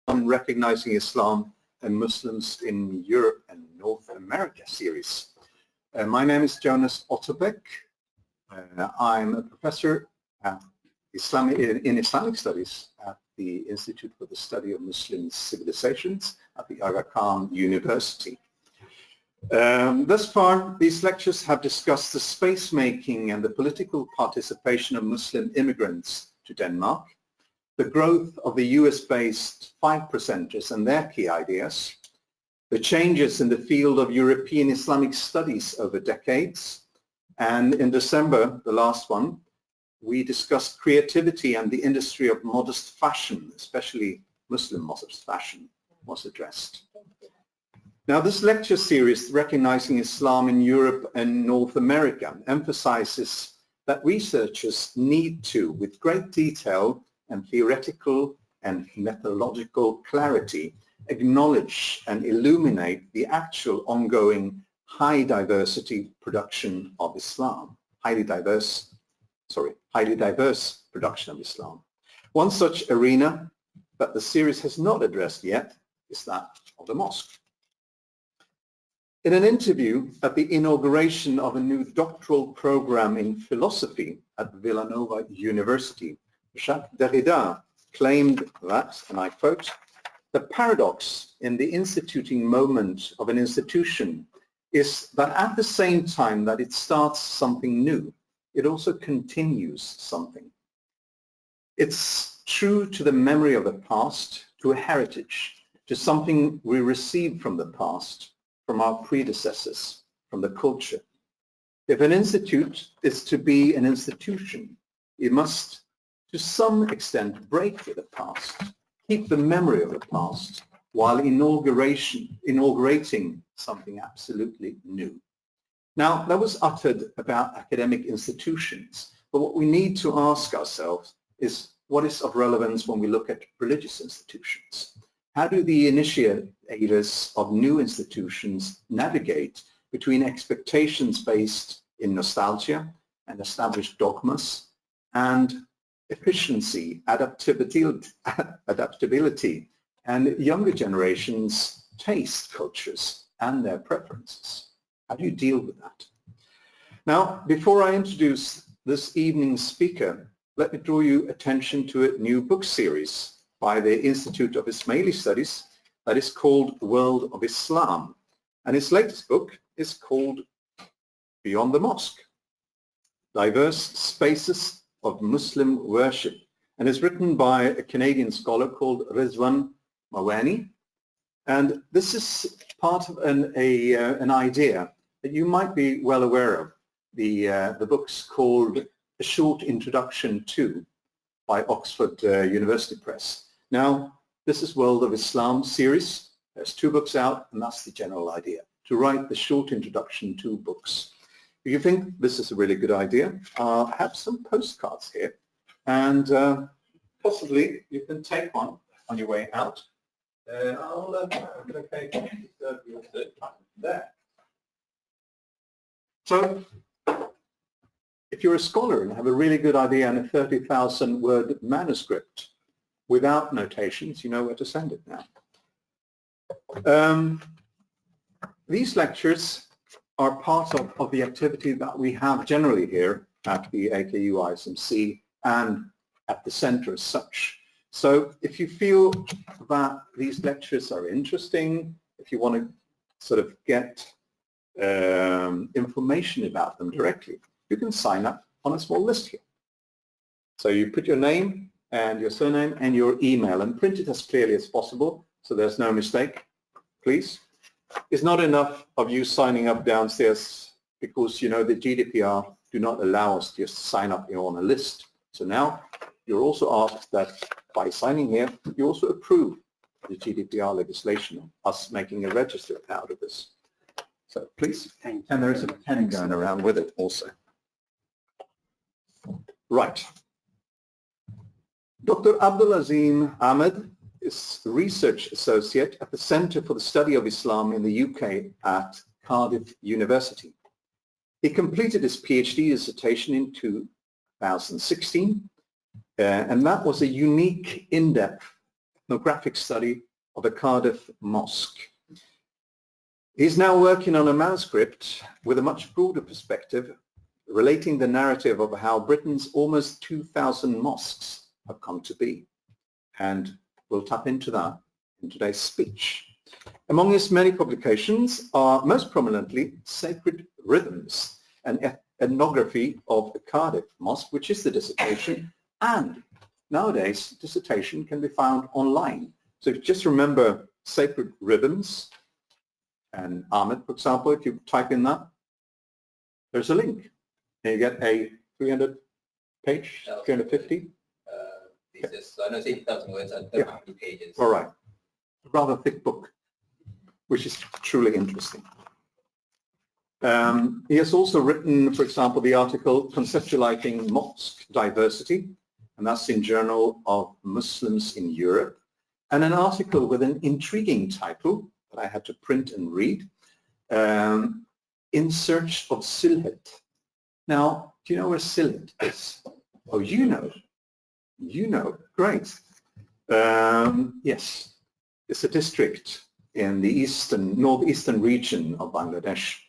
on Recognizing Islam and Muslims in Europe and North America series. My name is Jonas Otterbeck. I'm a professor in Islamic Studies at the Institute for the Study of Muslim Civilisations at the Aga Khan University. Thus far, these lectures have discussed the space-making and the political participation of Muslim immigrants to Denmark, the growth of the US-based 5%ers and their key ideas, the changes in the field of European Islamic studies over decades, and in December, the last one, we discussed creativity and the industry of modest fashion, especially Muslim modest fashion, was addressed. Now, this lecture series, Recognizing Islam in Europe and North America, emphasizes that researchers need to, with great detail and theoretical and methodological clarity, acknowledge and illuminate the actual ongoing high diversity production of Islam, highly diverse production of Islam. One such arena that the series has not addressed yet is that of the mosque. In an interview at the inauguration of a new doctoral program in philosophy at Villanova University, Jacques Derrida claimed that, and I quote, "The paradox in the instituting moment of an institution is that at the same time that it starts something new, it also continues something. It's true to the memory of the past, to a heritage, to something we received from the past, from our predecessors, from the culture. If an institute is to be an institution, it must to some extent break with the past, keep the memory of the past, while inaugurating something absolutely new." Now, that was uttered about academic institutions, but what we need to ask ourselves is what is of relevance when we look at religious institutions? How do the initiators of new institutions navigate between expectations based in nostalgia and established dogmas and efficiency, adaptability, and younger generations' taste cultures and their preferences? How do you deal with that? Now, before I introduce this evening's speaker, let me draw your attention to a new book series by the Institute of Ismaili Studies that is called World of Islam. And its latest book is called Beyond the Mosque, Diverse Spaces of Muslim Worship, and is written by a Canadian scholar called Rizwan Mawani. And this is part of an idea that you might be well aware of. The book's called A Short Introduction to by Oxford University Press. Now, this is World of Islam series. There's 2 books out, and that's the general idea, to write the short introduction to books. If you think this is a really good idea, I have some postcards here, and possibly you can take one on your way out. There. So, if you're a scholar and have a really good idea and a 30,000 word manuscript without notations, you know where to send it now. These lectures are part of the activity that we have generally here at the AKU ISMC and at the center as such. So if you feel that these lectures are interesting, if you want to sort of get information about them directly, you can sign up on a small list here. So you put your name and your surname and your email and print it as clearly as possible so there's no mistake, please. It's not enough of you signing up downstairs because, you know, the GDPR do not allow us to just sign up on a list. So now you're also asked that by signing here, you also approve the GDPR legislation, us making a register out of this. So please, and there is a pen going around with it also. Right. Dr. Abdul-Azim Ahmed is Research Associate at the Center for the Study of Islam in the UK at Cardiff University. He completed his PhD dissertation in 2016, and that was a unique, in-depth ethnographic study of the Cardiff Mosque. He's now working on a manuscript with a much broader perspective, relating the narrative of how Britain's almost 2,000 mosques have come to be. And we'll tap into that in today's speech. Among his many publications are most prominently Sacred Rhythms, an ethnography of the Cardiff Mosque, which is the dissertation, and nowadays dissertation can be found online. So if you just remember Sacred Rhythms and Ahmed, for example, if you type in that, there's a link. And you get a 300-page, 350? Thesis. So I know it's 80,000 words, I don't know how many pages. All right. A rather thick book, which is truly interesting. He has also written, for example, the article Conceptualizing Mosque Diversity, and that's in Journal of Muslims in Europe, and an article with an intriguing title that I had to print and read, In Search of Sylhet. Now, do you know where Sylhet is? Oh, you know. You know. Great. Yes. It's a district in the northeastern region of Bangladesh.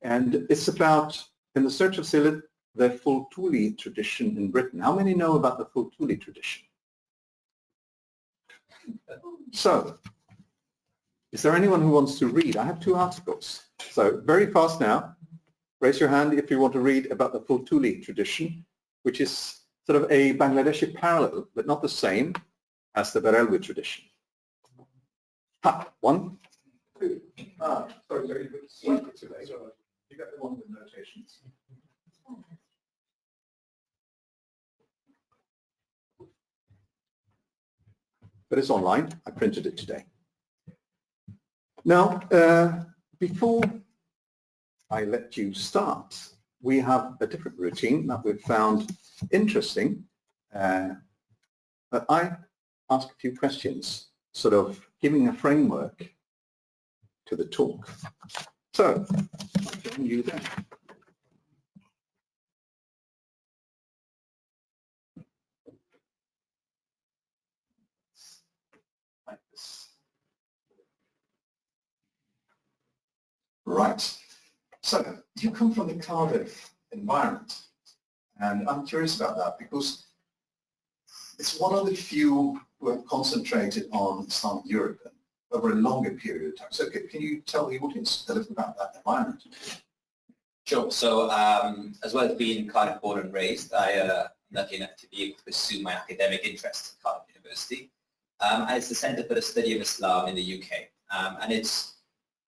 And it's about, in the search of Sylhet, the Fultuli tradition in Britain. How many know about the Fultuli tradition? So, is there anyone who wants to read? I have 2 articles. So, very fast now. Raise your hand if you want to read about the Fultuli tradition, which is sort of a Bangladeshi parallel, but not the same as the Barelwi tradition. Ha, 1, 2. Sorry, very good. You got the one with notations. But it's online. I printed it today. Now, before I let you start, we have a different routine that we've found interesting. But I ask a few questions, sort of giving a framework to the talk. So, I'll join you there. Like this. Right. So, you come from the Cardiff environment, and I'm curious about that because it's one of the few who have concentrated on Islamic Europe over a longer period of time. So can you tell the audience a little about that environment? Sure. So as well as being Cardiff born and raised, I'm lucky enough to be able to pursue my academic interests at Cardiff University. And it's the Centre for the Study of Islam in the UK. And it's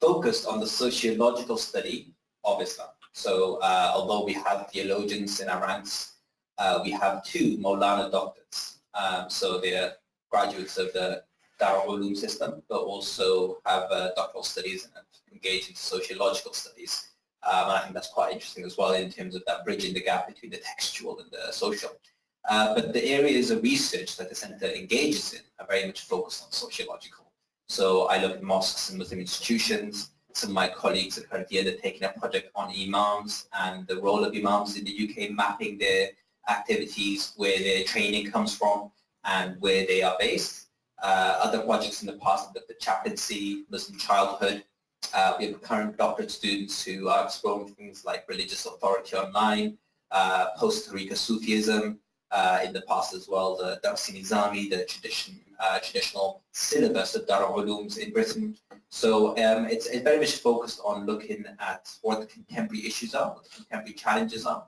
focused on the sociological study of Islam. So although we have theologians in our ranks, we have 2 Maulana doctors. So they're graduates of the Darul Uloom system, but also have doctoral studies and engage in sociological studies. And I think that's quite interesting as well in terms of that bridging the gap between the textual and the social. But the areas of research that the centre engages in are very much focused on sociological. So I look at mosques and Muslim institutions. Some of my colleagues are currently undertaking a project on imams and the role of imams in the UK, mapping their activities, where their training comes from and where they are based. Other projects in the past have looked at chaplaincy, Muslim childhood. We have current doctorate students who are exploring things like religious authority online, post-Rica Sufism, in the past as well, the Dars Nizami, the traditional syllabus of Darul Ulooms in Britain. So it's very much focused on looking at what the contemporary issues are, what the contemporary challenges are.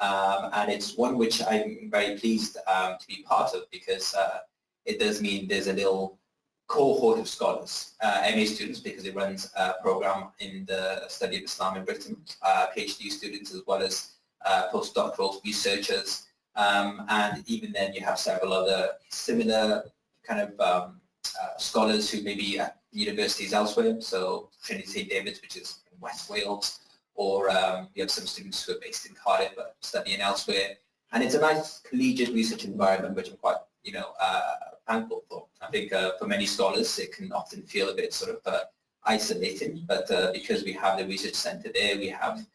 And it's one which I'm very pleased to be part of because it does mean there's a little cohort of scholars, MA students, because it runs a program in the study of Islam in Britain, PhD students as well as postdoctoral researchers, and even then you have several other similar kind of scholars who may be at universities elsewhere, so Trinity St David's, which is in West Wales, or you have some students who are based in Cardiff but studying elsewhere, and it's a nice collegiate research environment which I'm quite thankful for. I think for many scholars it can often feel a bit sort of isolating, but because we have the research centre there, we have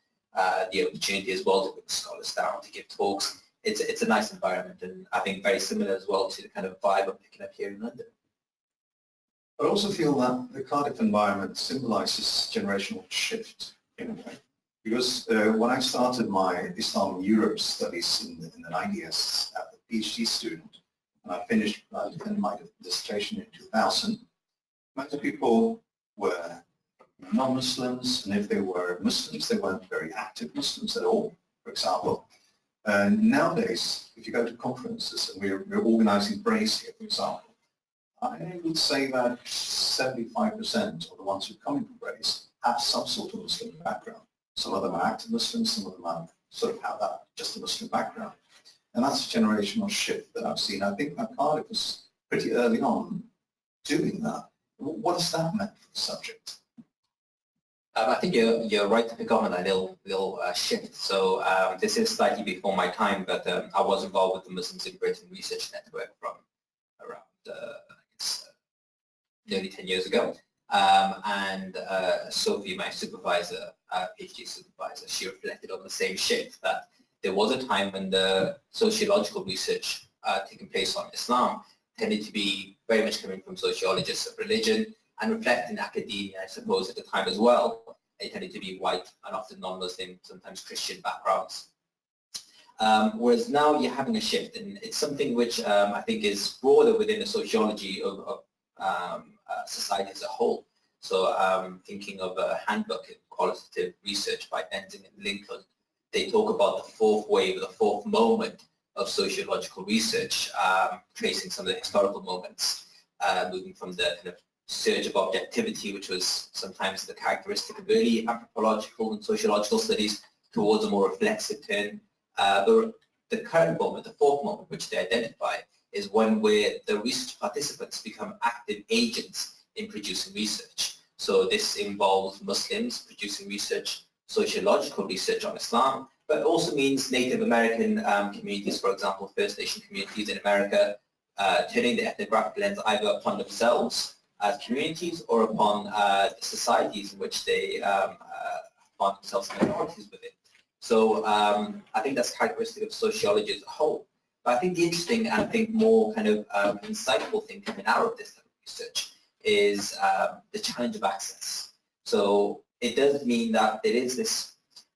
the opportunity as well to put scholars down to give talks. It's a nice environment, and I think very similar as well to the kind of vibe I'm picking up here in London. I also feel that the Cardiff environment symbolizes generational shift in a way. Because when I started my Islam and Europe studies in the 90s as a PhD student, and I finished my dissertation in 2000, most people were non-Muslims, and if they were Muslims, they weren't very active Muslims at all, for example. Nowadays, if you go to conferences, and we're organizing Brace here, for example, I would say that 75% of the ones who come into Brace have some sort of Muslim background. Some of them are active Muslims, some of them are sort of have that, just a Muslim background. And that's a generational shift that I've seen. I think that Cardiff was pretty early on doing that. What has that meant for the subject? I think you're right to pick up on that little shift. So this is slightly before my time, but I was involved with the Muslims in Britain Research Network from around nearly 10 years ago. And Sophie, my supervisor, PhD supervisor, she reflected on the same shift, that there was a time when the sociological research taking place on Islam tended to be very much coming from sociologists of religion and reflecting academia, I suppose, at the time as well. They tended to be white and often non-Muslim, sometimes Christian backgrounds. Whereas now you're having a shift, and it's something which I think is broader within the sociology of society as a whole. So thinking of a handbook in qualitative research by Benzing and Lincoln, they talk about the fourth wave, the fourth moment of sociological research, tracing some of the historical moments, moving from the kind of surge of objectivity, which was sometimes the characteristic of early anthropological and sociological studies, towards a more reflexive turn. The current moment, the fourth moment, which they identify, is one where the research participants become active agents in producing research. So this involves Muslims producing research, sociological research on Islam, but also means Native American communities, for example, First Nation communities in America, turning the ethnographic lens either upon themselves as communities or upon the societies in which they find themselves minorities within. So I think that's characteristic of sociology as a whole. But I think the interesting and I think more kind of insightful thing coming out of this type of research is the challenge of access. So it does mean that there is this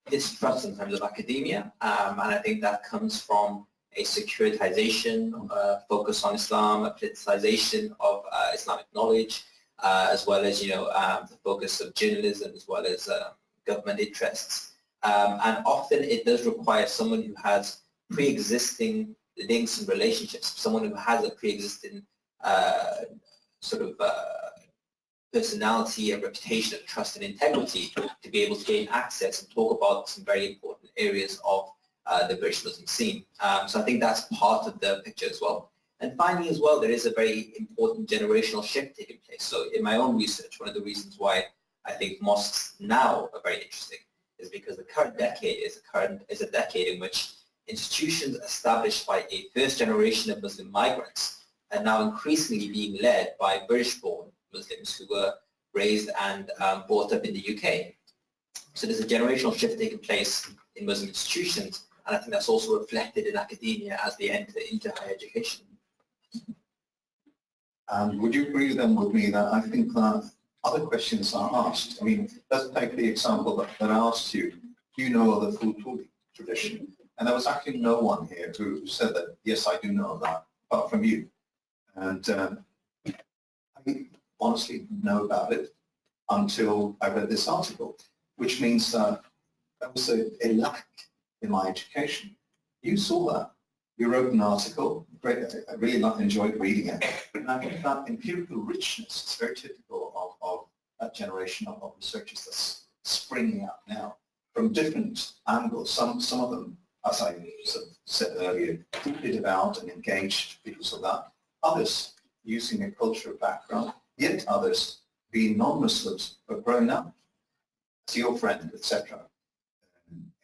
distrust in terms of academia, and I think that comes from a securitization, focus on Islam, a politicization of Islamic knowledge, as well as the focus of journalism, as well as government interests. And often it does require someone who has pre-existing links and relationships, someone who has a pre-existing personality and reputation of trust and integrity to be able to gain access and talk about some very important areas of the British Muslim scene. So I think that's part of the picture as well. And finally as well, there is a very important generational shift taking place. So in my own research, one of the reasons why I think mosques now are very interesting is because the current decade is a decade in which institutions established by a first generation of Muslim migrants are now increasingly being led by British-born Muslims who were raised and brought up in the UK. So there's a generational shift taking place in Muslim institutions, and I think that's also reflected in academia as they enter into higher education. And would you agree then with me that I think that other questions are asked? I mean, let's take the example that I asked you. Do you know of the Fultuli tradition? And there was actually no one here who said that, yes, I do know that, apart from you. And I honestly know about it until I read this article, which means that there was a lack in my education. You saw that. You wrote an article. Great. I really enjoyed reading it. And I think that empirical richness is very typical of that generation of researchers that's springing up now from different angles. Some of them, as I sort of said earlier, deeply devout and engaged because of that. Others using a cultural background, yet others being non-Muslims but grown up as your friend, etc.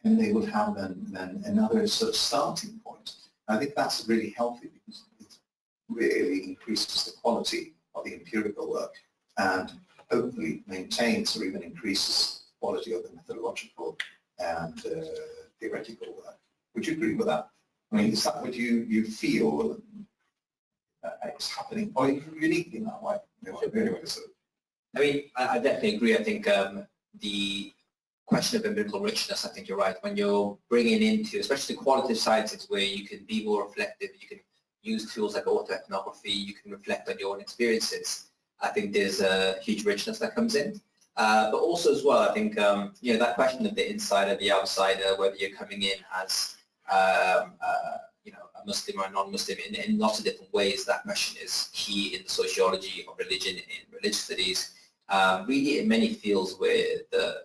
And they would have then another sort of starting point. I think that's really healthy because it really increases the quality of the empirical work and hopefully maintains or even increases the quality of the methodological and theoretical work. Would you agree with that? I mean, is that what you feel is happening, or unique in that way? Anyway, so. I mean, I definitely agree. I think the question of empirical richness, I think you're right. When you're bringing into, especially qualitative sciences where you can be more reflective, you can use tools like ethnography, you can reflect on your own experiences. I think there's a huge richness that comes in. But also as well, I think, you know, that question of the insider, the outsider, whether you're coming in as, you know, a Muslim or a non-Muslim, in lots of different ways, that question is key in the sociology of religion, in religious studies, really in many fields where the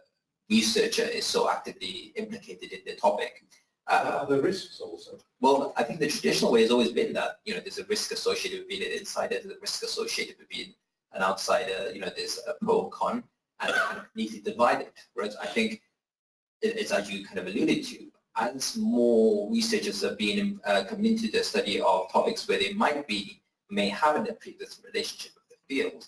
researcher is so actively implicated in the topic. Are there risks also? Well, I think the traditional way has always been that, you know, there's a risk associated with being an insider, there's a risk associated with being an outsider, you know, there's a pro and con, and it kind of neatly divided. Whereas I think it's, as you kind of alluded to, as more researchers are being coming into the study of topics where they may have a previous relationship with the field,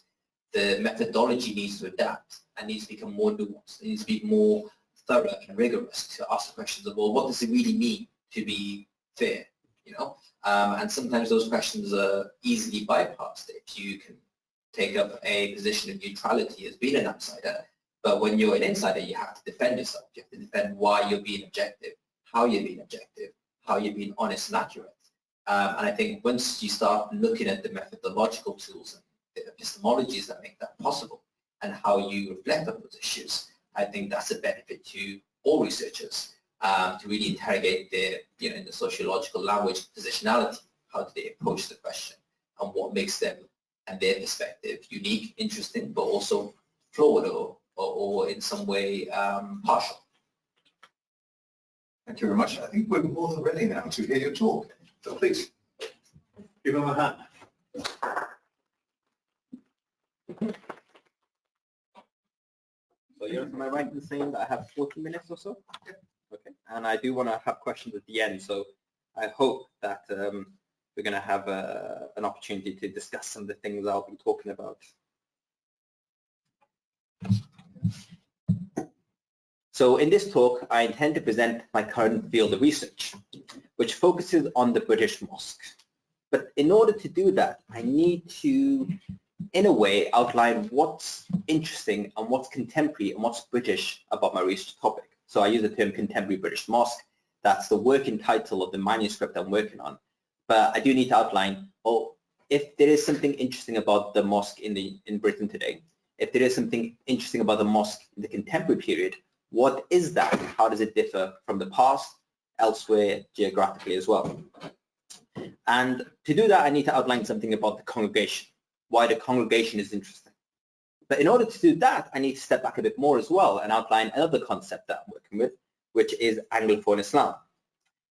the methodology needs to adapt and needs to become more nuanced. It needs to be more thorough and rigorous to ask the questions of, well, what does it really mean to be fair, you know? And sometimes those questions are easily bypassed if you can take up a position of neutrality as being an outsider. But when you're an insider, you have to defend yourself. You have to defend why you're being objective, how you're being objective, how you're being honest and accurate. And I think once you start looking at the methodological tools and the epistemologies that make that possible and how you reflect on those issues, I think that's a benefit to all researchers to really interrogate their, you know, in the sociological language, positionality. How do they approach the question and what makes them and their perspective unique, interesting, but also flawed or in some way partial. Thank you very much. I think we're more than ready now to hear your talk. So please, give them a hand. So am I right in saying that I have 40 minutes or so? Yeah. Okay. And I do want to have questions at the end, so I hope that we're going to have an opportunity to discuss some of the things I'll be talking about. So in this talk, I intend to present my current field of research, which focuses on the British mosque. But in order to do that, I need to, in a way, outline what's interesting and what's contemporary and what's British about my research topic. So I use the term contemporary British mosque. That's the working title of the manuscript I'm working on. But I do need to outline, oh, if there is something interesting about the mosque in Britain today, if there is something interesting about the mosque in the contemporary period, what is that? How does it differ from the past, elsewhere, geographically as well? And to do that, I need to outline something about the congregation, why the congregation is interesting. But in order to do that, I need to step back a bit more as well and outline another concept that I'm working with, which is Anglophone Islam.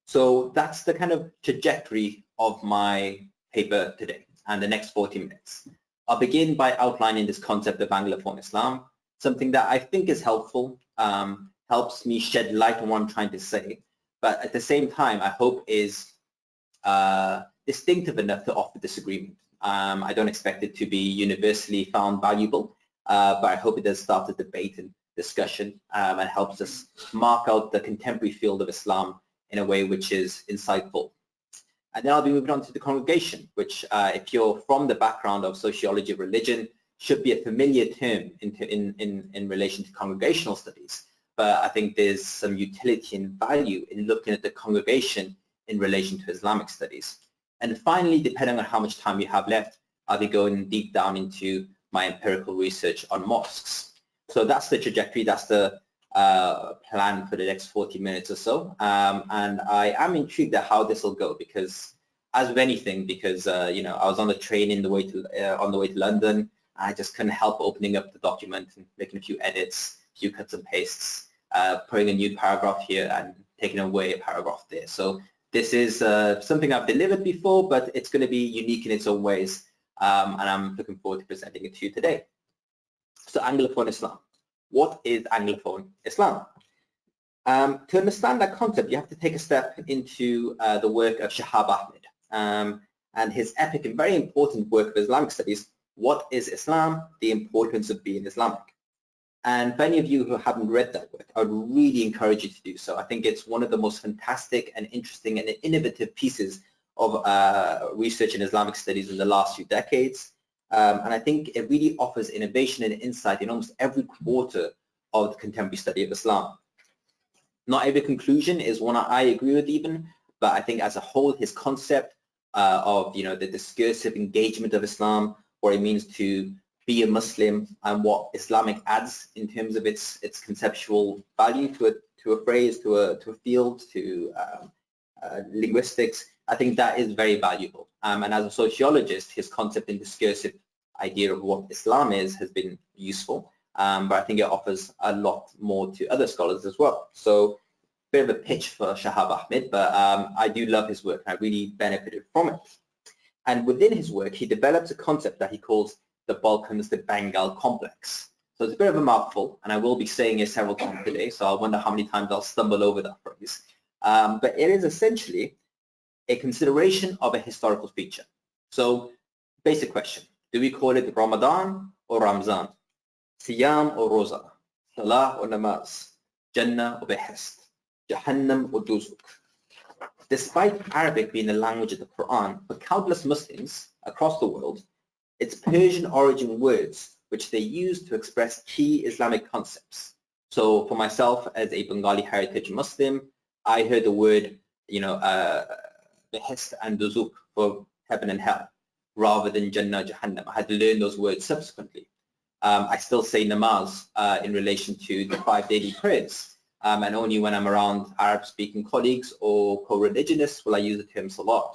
So that's the kind of trajectory of my paper today and the next 40 minutes. I'll begin by outlining this concept of Anglophone Islam, something that I think is helpful, helps me shed light on what I'm trying to say, but at the same time, I hope is distinctive enough to offer disagreement. I don't expect it to be universally found valuable, but I hope it does start a debate and discussion and helps us mark out the contemporary field of Islam in a way which is insightful. And then I'll be moving on to the congregation, which if you're from the background of sociology of religion, should be a familiar term in relation to congregational studies. But I think there's some utility and value in looking at the congregation in relation to Islamic studies. And finally, depending on how much time you have left, I'll be going deep down into my empirical research on mosques. So that's the trajectory, that's the plan for the next 40 minutes or so. And I am intrigued at how this will go because, as with anything, because you know, I was on the train on the way to London. I just couldn't help opening up the document and making a few edits, a few cuts and pastes, putting a new paragraph here and taking away a paragraph there. So this is something I've delivered before, but it's going to be unique in its own ways, and I'm looking forward to presenting it to you today. So Anglophone Islam. What is Anglophone Islam? To understand that concept, you have to take a step into the work of Shahab Ahmed and his epic and very important work of Islamic studies, What is Islam? The Importance of Being Islamic. And for any of you who haven't read that work, I would really encourage you to do so. I think it's one of the most fantastic and interesting and innovative pieces of research in Islamic studies in the last few decades. And I think it really offers innovation and insight in almost every quarter of the contemporary study of Islam. Not every conclusion is one I agree with even, but I think as a whole, his concept of the discursive engagement of Islam, what it means to be a Muslim, and what Islamic adds in terms of its conceptual value to a phrase, to a field, to linguistics, I think that is very valuable. And as a sociologist, his concept and discursive idea of what Islam is has been useful, but I think it offers a lot more to other scholars as well. So, bit of a pitch for Shahab Ahmed, but I do love his work and I really benefited from it. And within his work, he develops a concept that he calls the Balkans, the Bengal complex. So it's a bit of a mouthful, and I will be saying it several times today, so I wonder how many times I'll stumble over that phrase. But it is essentially a consideration of a historical feature. So, basic question, do we call it Ramadan or Ramzan? Siyam or Roza? Salah or Namaz? Jannah or Behest? Jahannam or Duzuk? Despite Arabic being the language of the Quran, for countless Muslims across the world, it's Persian origin words which they use to express key Islamic concepts. So for myself as a Bengali heritage Muslim, I heard the word, Behest and Duzuk for heaven and hell, rather than Jannah, Jahannam. I had to learn those words subsequently. I still say namaz in relation to the 5 daily prayers, and only when I'm around Arab-speaking colleagues or co-religionists will I use the term salah.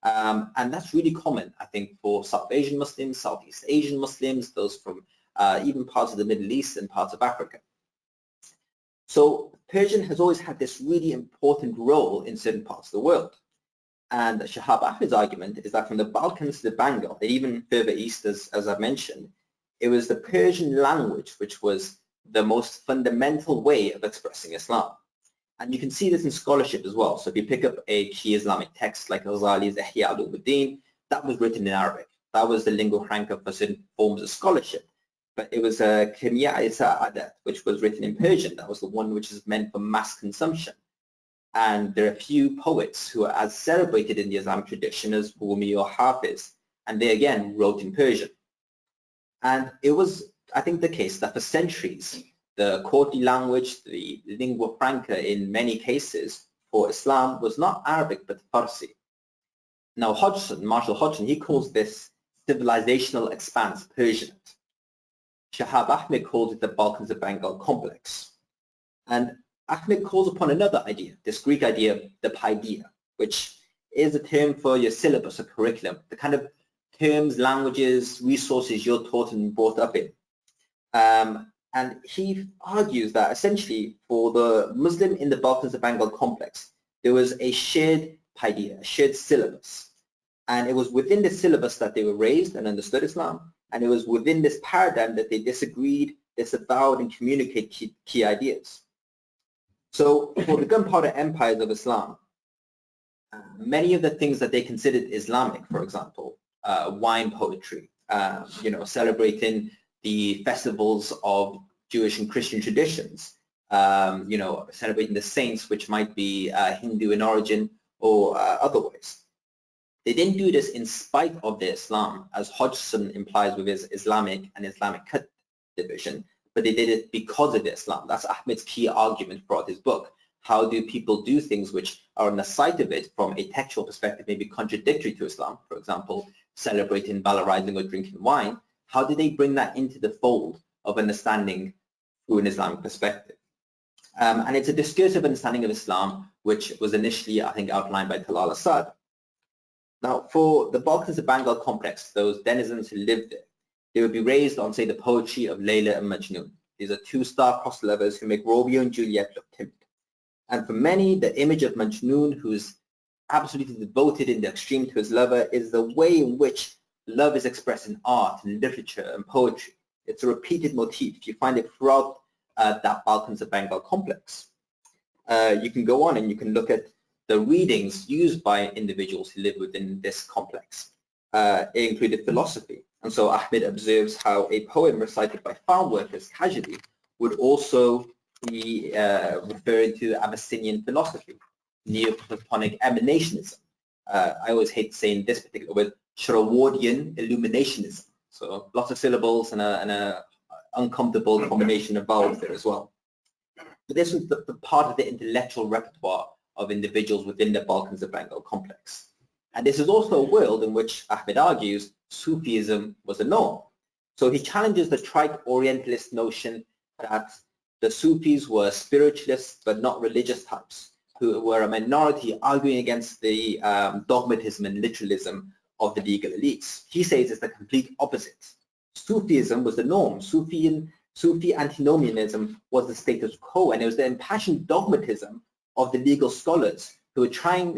And that's really common, I think, for South Asian Muslims, Southeast Asian Muslims, those from even parts of the Middle East and parts of Africa. So Persian has always had this really important role in certain parts of the world. And Shahab Ahmed's argument is that from the Balkans to the Bengal, and even further east, as I've mentioned, it was the Persian language which was the most fundamental way of expressing Islam. And you can see this in scholarship as well. So if you pick up a key Islamic text like Ghazali's Ihya al-Ulumuddin, that was written in Arabic. That was the lingua franca for certain forms of scholarship. But it was a Kimya Adat, which was written in Persian. That was the one which is meant for mass consumption. And there are a few poets who are as celebrated in the Islamic tradition as Rumi or Hafiz, and they again wrote in Persian. And it was, I think, the case that for centuries, the courtly language, the lingua franca in many cases for Islam was not Arabic but Farsi. Now Marshall Hodgson, he calls this civilizational expanse Persianate. Shahab Ahmed calls it the Balkans of Bengal complex. And Ahmed calls upon another idea, this Greek idea, the paideia, which is a term for your syllabus or curriculum, the kind of terms, languages, resources you're taught and brought up in. And he argues that essentially for the Muslim in the Balkans of Bengal complex, there was a shared paideia, a shared syllabus. And it was within the syllabus that they were raised and understood Islam. And it was within this paradigm that they disagreed, disavowed, and communicated key ideas. So for the Gunpowder empires of Islam, many of the things that they considered Islamic, for example, wine poetry, celebrating the festivals of Jewish and Christian traditions, celebrating the saints, which might be Hindu in origin or otherwise. They didn't do this in spite of their Islam, as Hodgson implies with his Islamic and Islamic cut division, but they did it because of Islam. That's Ahmed's key argument throughout his book. How do people do things which are on the side of it from a textual perspective, maybe contradictory to Islam, for example, celebrating, valorizing, or drinking wine? How do they bring that into the fold of understanding through an Islamic perspective? And it's a discursive understanding of Islam, which was initially, I think, outlined by Talal Asad. Now, for the Balkans of Bengal complex, those denizens who lived there, they would be raised on, say, the poetry of Layla and Majnun. These are two star-crossed lovers who make Romeo and Juliet look timid. And for many, the image of Majnun, who's absolutely devoted in the extreme to his lover, is the way in which love is expressed in art and literature and poetry. It's a repeated motif. You find it throughout that Balkans of Bengal complex. You can go on and you can look at the readings used by individuals who live within this complex. It included philosophy. And so Ahmed observes how a poem recited by farm workers casually would also be referring to Abyssinian philosophy, Neoplatonic emanationism. I always hate saying this particular word, Sherwardian illuminationism. So lots of syllables and a uncomfortable combination of vowels there as well. But this was the part of the intellectual repertoire of individuals within the Balkans of Bengal complex. And this is also a world in which Ahmed argues Sufism was a norm. So he challenges the trite Orientalist notion that the Sufis were spiritualists but not religious types, who were a minority arguing against the dogmatism and literalism of the legal elites. He says it's the complete opposite. Sufism was the norm. Sufi antinomianism was the status quo, and it was the impassioned dogmatism of the legal scholars who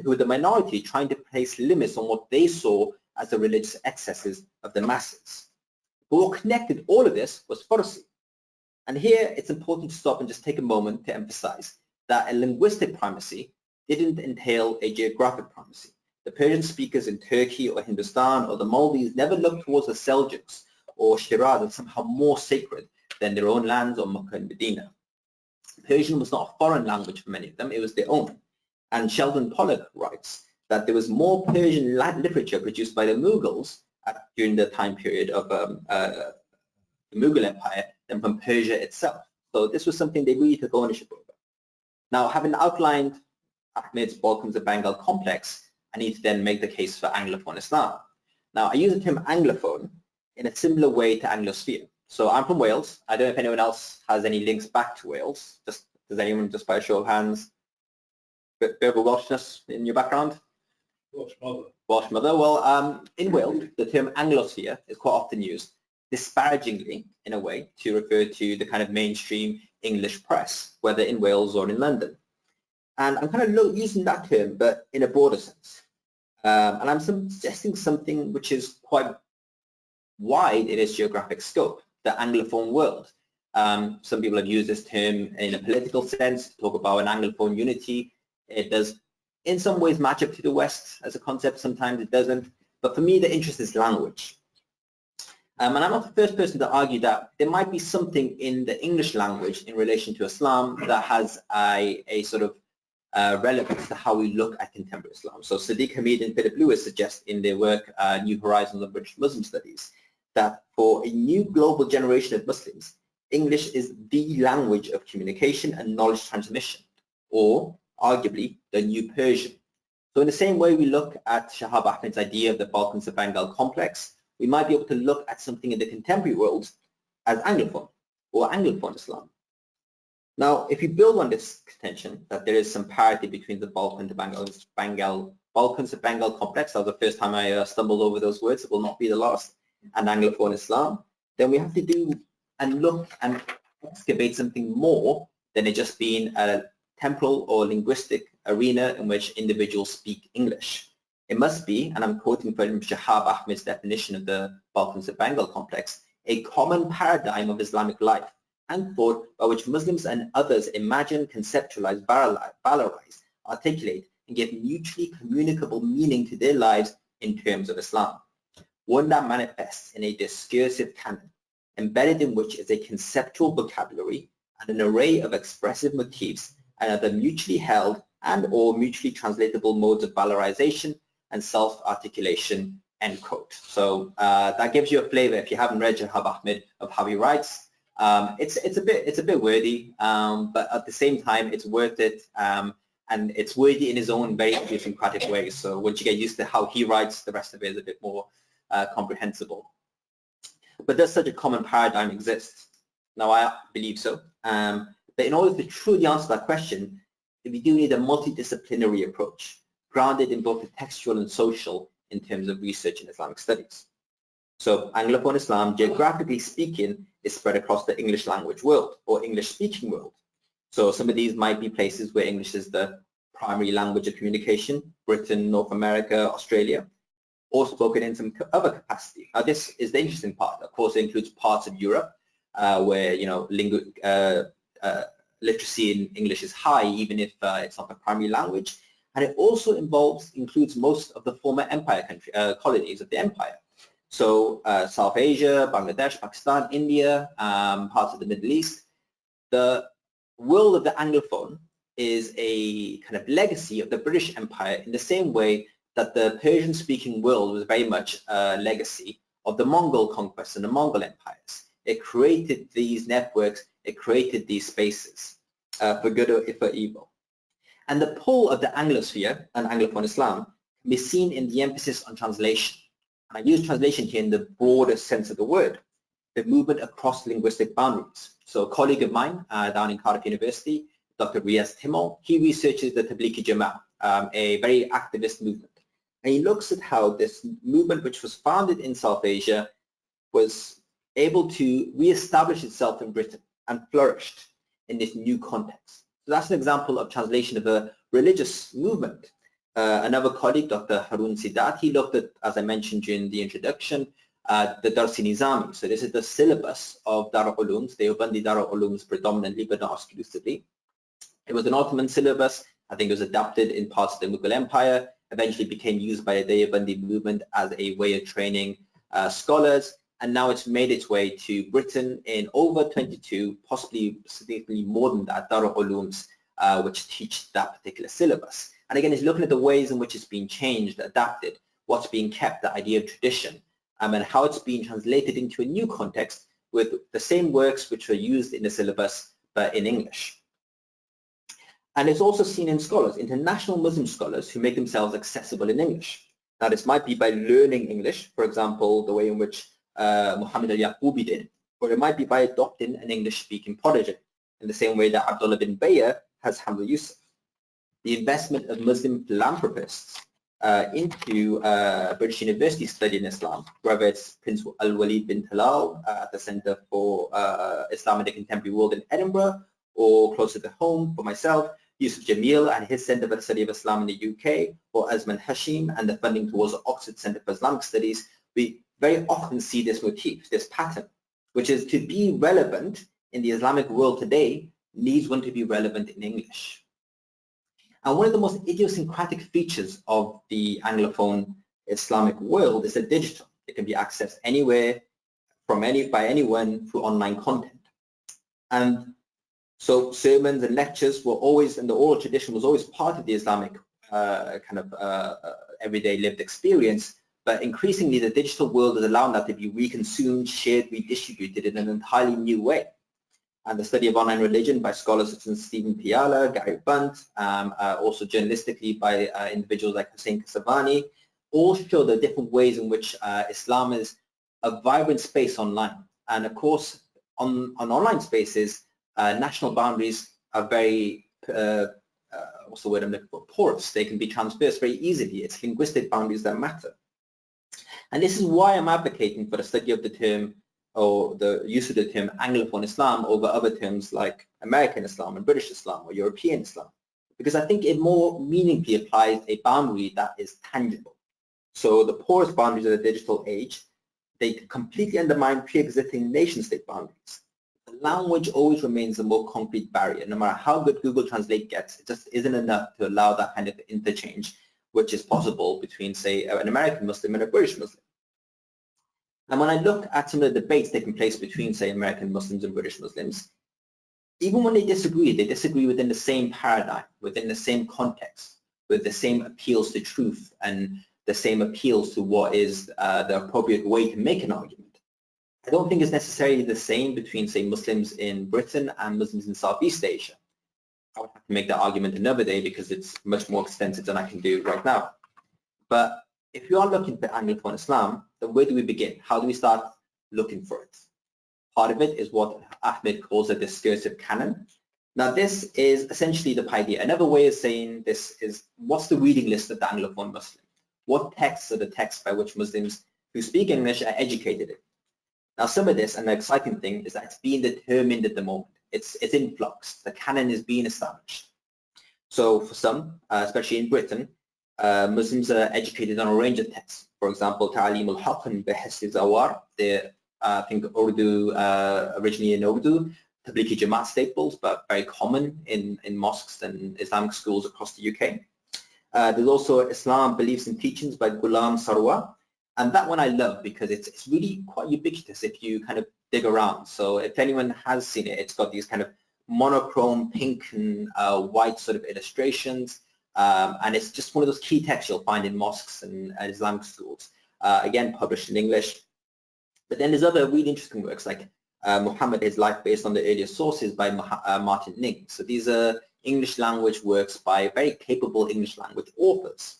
were the minority trying to place limits on what they saw as the religious excesses of the masses. But what connected all of this was Farsi. And here it's important to stop and just take a moment to emphasize that a linguistic primacy didn't entail a geographic primacy. The Persian speakers in Turkey or Hindustan or the Maldives never looked towards the Seljuks or Shiraz as somehow more sacred than their own lands or Makkah and Medina. Persian was not a foreign language for many of them, it was their own. And Sheldon Pollock writes that there was more Persian literature produced by the Mughals during the time period of the Mughal Empire than from Persia itself. So this was something they really took ownership over. Now, having outlined Ahmed's Balkans of Bengal complex, I need to then make the case for Anglophone Islam. Now, I use the term Anglophone in a similar way to Anglosphere. So I'm from Wales. I don't know if anyone else has any links back to Wales. Does anyone, just by a show of hands, bit of a Welshness in your background? Welsh mother. Welsh mother. Well, in Wales, the term Anglosphere is quite often used disparagingly, in a way, to refer to the kind of mainstream English press, whether in Wales or in London. And I'm kind of using that term, but in a broader sense. And I'm suggesting something which is quite wide in its geographic scope, the Anglophone world. Some people have used this term in a political sense to talk about an Anglophone unity. It does in some ways match up to the West as a concept, sometimes it doesn't. But for me, the interest is language. And I'm not the first person to argue that there might be something in the English language in relation to Islam that has a sort of relevance to how we look at contemporary Islam. So Sadiq Hamid and Philip Lewis suggest in their work, New Horizons of British Muslim Studies, that for a new global generation of Muslims, English is the language of communication and knowledge transmission, or arguably the new Persian. So in the same way we look at Shahab Ahmed's idea of the Balkans of Bengal complex, we might be able to look at something in the contemporary world as Anglophone or Anglophone Islam. Now, if you build on this contention that there is some parity between the Balkans of Bengal complex, that was the first time I stumbled over those words, it will not be the last, and Anglophone Islam, then we have to do and look and excavate something more than it just being a temporal or linguistic arena in which individuals speak English. It must be, and I'm quoting from Shahab Ahmed's definition of the Balkans of Bengal complex, a common paradigm of Islamic life and thought by which Muslims and others imagine, conceptualize, valorize, articulate, and give mutually communicable meaning to their lives in terms of Islam. One that manifests in a discursive canon, embedded in which is a conceptual vocabulary and an array of expressive motifs and other mutually held and or mutually translatable modes of valorization and self-articulation, end quote. So that gives you a flavor, if you haven't read Shahab Ahmed, of how he writes. It's a bit wordy, but at the same time, it's worth it, and it's wordy in his own very idiosyncratic way. So once you get used to how he writes, the rest of it is a bit more comprehensible. But does such a common paradigm exist? Now, I believe so. But in order to truly answer that question, we do need a multidisciplinary approach, grounded in both the textual and social in terms of research in Islamic studies. So Anglophone Islam, geographically speaking, is spread across the English language world or English-speaking world. So some of these might be places where English is the primary language of communication, Britain, North America, Australia, or spoken in some other capacity. Now this is the interesting part. Of course, it includes parts of Europe where, you know, literacy in English is high, even if it's not the primary language. And it also includes most of the former empire colonies of the empire. So South Asia, Bangladesh, Pakistan, India, parts of the Middle East. The world of the Anglophone is a kind of legacy of the British Empire in the same way that the Persian-speaking world was very much a legacy of the Mongol conquest and the Mongol empires. It created these networks, it created these spaces, for good or for evil. And the pull of the Anglosphere and Anglophone Islam can be seen in the emphasis on translation. And I use translation here in the broadest sense of the word, the movement across linguistic boundaries. So a colleague of mine down in Cardiff University, Dr. Riaz Timol, he researches the Tablighi Jamaat, a very activist movement. And he looks at how this movement, which was founded in South Asia, was able to re-establish itself in Britain and flourished in this new context. So that's an example of translation of a religious movement. Another colleague, Dr. Harun Sidat, he looked at, as I mentioned during the introduction, the Darsi Nizami. So this is the syllabus of Darul Ulooms, the Deobandi Darul Ulooms predominantly, but not exclusively. It was an Ottoman syllabus. I think it was adapted in parts of the Mughal Empire, eventually became used by the Deobandi movement as a way of training scholars, and now it's made its way to Britain in over 22, possibly significantly more than that, Darul Ulooms, which teach that particular syllabus. And again, it's looking at the ways in which it's been changed, adapted, what's being kept, the idea of tradition, and how it's being translated into a new context with the same works which are used in the syllabus, but in English. And it's also seen in scholars, international Muslim scholars who make themselves accessible in English. Now, this might be by learning English, for example, the way in which Muhammad al-Yaqubi did, or it might be by adopting an English-speaking protege, in the same way that Abdullah bin Bayer has Hamza Yusuf. The investment of Muslim philanthropists into British university study in Islam, whether it's Prince Al-Walid bin Talal at the Centre for Islam in the Contemporary World in Edinburgh, or closer to home for myself, Yusuf Jamil and his Centre for the Study of Islam in the UK, or Azman Hashim and the funding towards the Oxford Centre for Islamic Studies, we very often see this motif, this pattern, which is to be relevant in the Islamic world today needs one to be relevant in English. And one of the most idiosyncratic features of the Anglophone Islamic world is the digital. It can be accessed anywhere, by anyone through online content. And so sermons and lectures were always, and the oral tradition was always part of the Islamic everyday lived experience, but increasingly the digital world is allowing that to be reconsumed, shared, redistributed in an entirely new way. And the study of online religion by scholars such as Stephen Piala, Gary Bunt, also journalistically by individuals like Hussein Kasavani, all show the different ways in which Islam is a vibrant space online. And of course, on online spaces, national boundaries are very, what's the word I'm looking for, porous. They can be transversed very easily. It's linguistic boundaries that matter. And this is why I'm advocating for the study of the term, or the use of the term Anglophone Islam over other terms like American Islam and British Islam or European Islam, because I think it more meaningfully applies a boundary that is tangible. So the porous boundaries of the digital age, they completely undermine pre-existing nation-state boundaries. The language always remains a more concrete barrier. No matter how good Google Translate gets, it just isn't enough to allow that kind of interchange, which is possible between, say, an American Muslim and a British Muslim. And when I look at some of the debates taking place between, say, American Muslims and British Muslims, even when they disagree within the same paradigm, within the same context, with the same appeals to truth and the same appeals to what is the appropriate way to make an argument. I don't think it's necessarily the same between, say, Muslims in Britain and Muslims in Southeast Asia. I would have to make that argument another day because it's much more extensive than I can do right now. But if you are looking for Anglophone Islam, then where do we begin? How do we start looking for it? Part of it is what Ahmed calls a discursive canon. Now this is essentially the idea. Another way of saying this is, what's the reading list of the Anglophone Muslim? What texts are the texts by which Muslims who speak English are educated in? Now some of this, and the exciting thing, is that it's being determined at the moment. It's in flux. The canon is being established. So for some, especially in Britain, Muslims are educated on a range of texts. For example, Ta'aleem al-Haqq and Behest al-Zawar, I think Urdu, originally in Urdu, Tablighi Jamaat staples, but very common in mosques and Islamic schools across the UK. There's also Islam, Beliefs and Teachings by Ghulam Sarwar. And that one I love because it's really quite ubiquitous if you kind of dig around. So if anyone has seen it, it's got these kind of monochrome pink and white sort of illustrations. And it's just one of those key texts you'll find in mosques and Islamic schools. Again, published in English. But then there's other really interesting works like Muhammad, His Life Based on the Earlier Sources by Martin Ning. So these are English language works by very capable English language authors.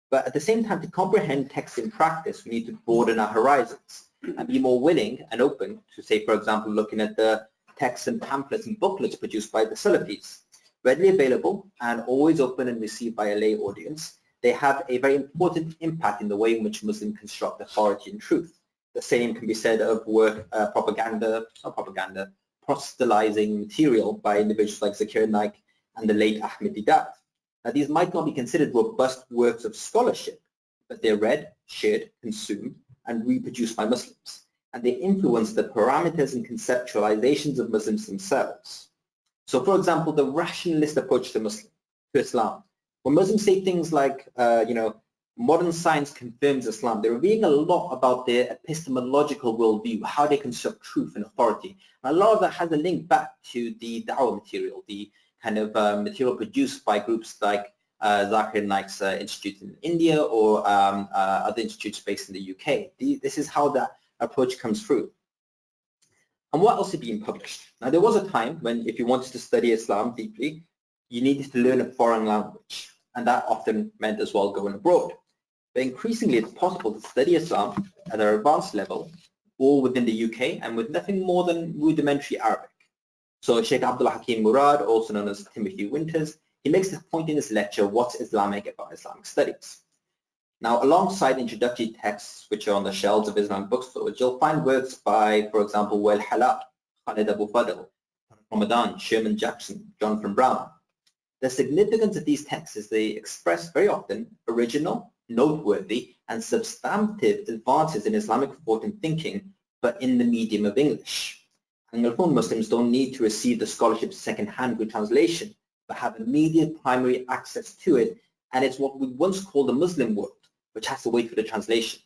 But at the same time, to comprehend text in practice, we need to broaden our horizons and be more willing and open to, say, for example, looking at the texts and pamphlets and booklets produced by the Salafis. Readily available and always open and received by a lay audience, they have a very important impact in the way in which Muslims construct authority and truth. The same can be said of work, proselytizing material by individuals like Zakir Naik and the late Ahmed Didat. Now, these might not be considered robust works of scholarship, but they're read, shared, consumed, and reproduced by Muslims, and they influence the parameters and conceptualizations of Muslims themselves. So, for example, the rationalist approach to Islam. When Muslims say things like, modern science confirms Islam, they're revealing a lot about their epistemological worldview, how they construct truth and authority. And a lot of that has a link back to the Dawah material, the kind of material produced by groups like Zakir Naik's institute in India or other institutes based in the UK. This is how that approach comes through. And what else is being published? Now, there was a time when if you wanted to study Islam deeply, you needed to learn a foreign language, and that often meant as well going abroad. But increasingly, it's possible to study Islam at an advanced level, all within the UK, and with nothing more than rudimentary Arabic. So Sheikh Abdul Hakim Murad, also known as Timothy Winters, he makes this point in his lecture, What's Islamic about Islamic Studies? Now, alongside introductory texts, which are on the shelves of Islamic bookstores, you'll find works by, for example, Wael Halak, Khalid Abu Fadl, Ramadan, Sherman Jackson, Jonathan Brown. The significance of these texts is they express very often original, noteworthy, and substantive advances in Islamic thought and thinking, but in the medium of English. Anglophone Muslims don't need to receive the scholarship second-hand with translation, but have immediate primary access to it, and it's what we once called the Muslim world, which has to wait for the translation.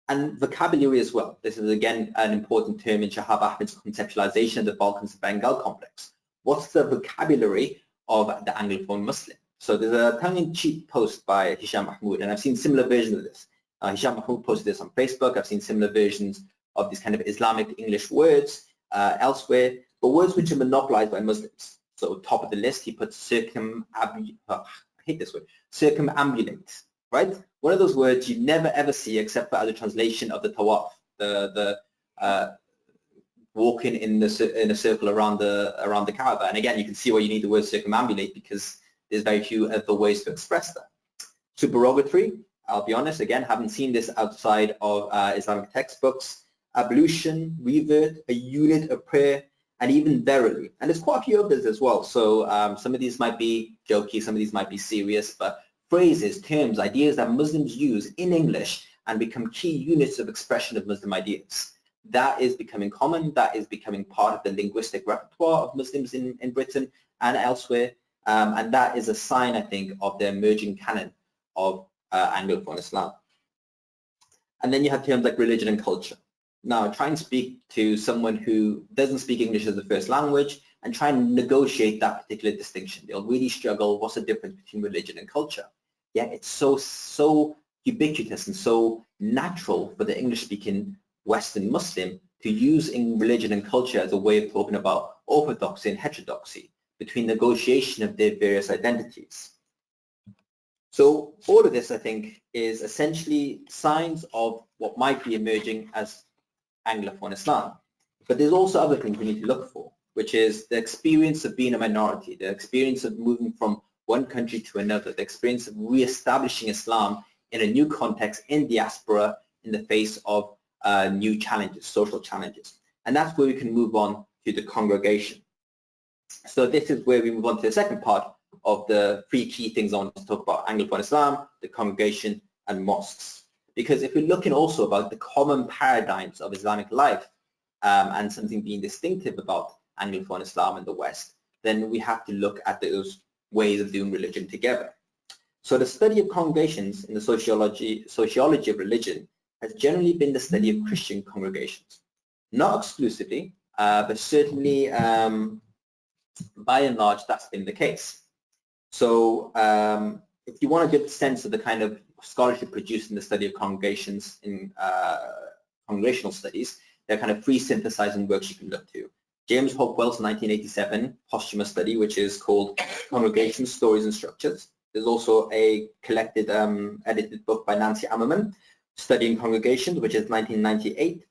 And vocabulary as well. This is again an important term in Shahab Ahmed's conceptualization of the Balkans and Bengal complex. What's the vocabulary of the Anglophone Muslim? So there's a tongue-in-cheek post by Hisham Mahmoud, and I've seen similar versions of this. Hisham Mahmoud posted this on Facebook. I've seen similar versions of these kind of Islamic English words elsewhere, but words which are monopolized by Muslims. So top of the list, he puts circumambulate, right? One of those words you never ever see except for as a translation of the tawaf, the walking in a circle around the Kaaba. And again, you can see why you need the word circumambulate, because there's very few other ways to express that. Supererogatory, I'll be honest, again, haven't seen this outside of Islamic textbooks. Ablution, revert, a unit of prayer, and even verily. And there's quite a few others as well. So some of these might be jokey, some of these might be serious, but phrases, terms, ideas that Muslims use in English and become key units of expression of Muslim ideas. That is becoming common. That is becoming part of the linguistic repertoire of Muslims in Britain and elsewhere. And that is a sign, I think, of the emerging canon of Anglophone Islam. And then you have terms like religion and culture. Now, try and speak to someone who doesn't speak English as a first language and try and negotiate that particular distinction. They'll really struggle. What's the difference between religion and culture? Yeah, it's so ubiquitous and so natural for the English-speaking Western Muslim to use in religion and culture as a way of talking about orthodoxy and heterodoxy, between negotiation of their various identities. So all of this, I think, is essentially signs of what might be emerging as Anglophone Islam. But there's also other things we need to look for, which is the experience of being a minority, the experience of moving from one country to another, the experience of re-establishing Islam in a new context in diaspora in the face of new challenges, social challenges. And that's where we can move on to the congregation. So this is where we move on to the second part of the three key things I want to talk about: Anglophone Islam, the congregation, and mosques. Because if we're looking also about the common paradigms of Islamic life and something being distinctive about Anglophone Islam in the West, then we have to look at those ways of doing religion together. So the study of congregations in the sociology of religion has generally been the study of Christian congregations. Not exclusively, but certainly by and large that's been the case. So if you want a good sense of the kind of scholarship produced in the study of congregations congregational studies. They're kind of free synthesizing works you can look to. James Hopewell's 1987 posthumous study, which is called Congregation Stories and Structures. There's also a collected, edited book by Nancy Ammerman, Studying Congregations, which is 1998.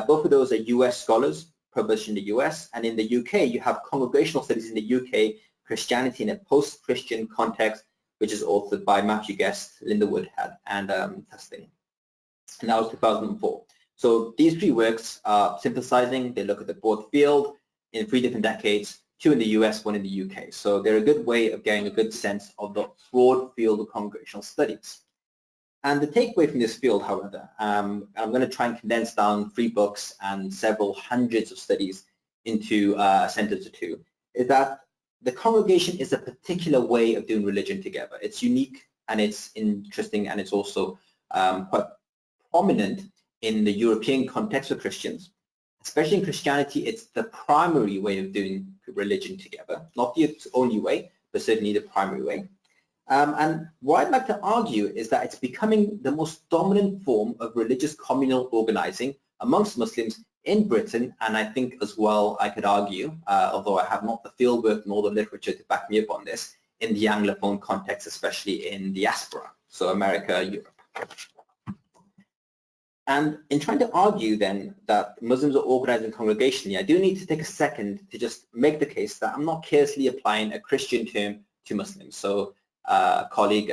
Both of those are US scholars published in the US, and in the UK you have Congregational Studies in the UK, Christianity in a Post-Christian Context, which is authored by Matthew Guest, Linda Woodhead, and Testing. And that was 2004. So these three works are synthesizing. They look at the broad field in 3 different decades, 2 in the US, 1 in the UK. So they're a good way of getting a good sense of the broad field of congregational studies. And the takeaway from this field, however, I'm going to try and condense down 3 books and several hundreds of studies into a sentence or 2, is that the congregation is a particular way of doing religion together. It's unique and it's interesting, and it's also quite prominent in the European context for Christians. Especially in Christianity, it's the primary way of doing religion together. Not the only way, but certainly the primary way. And what I'd like to argue is that it's becoming the most dominant form of religious communal organizing amongst Muslims in Britain, and I think as well I could argue, although I have not the fieldwork nor the literature to back me up on this, in the Anglophone context, especially in diaspora, so America, Europe. And in trying to argue then that Muslims are organizing congregationally, I do need to take a second to just make the case that I'm not carelessly applying a Christian term to Muslims. So colleague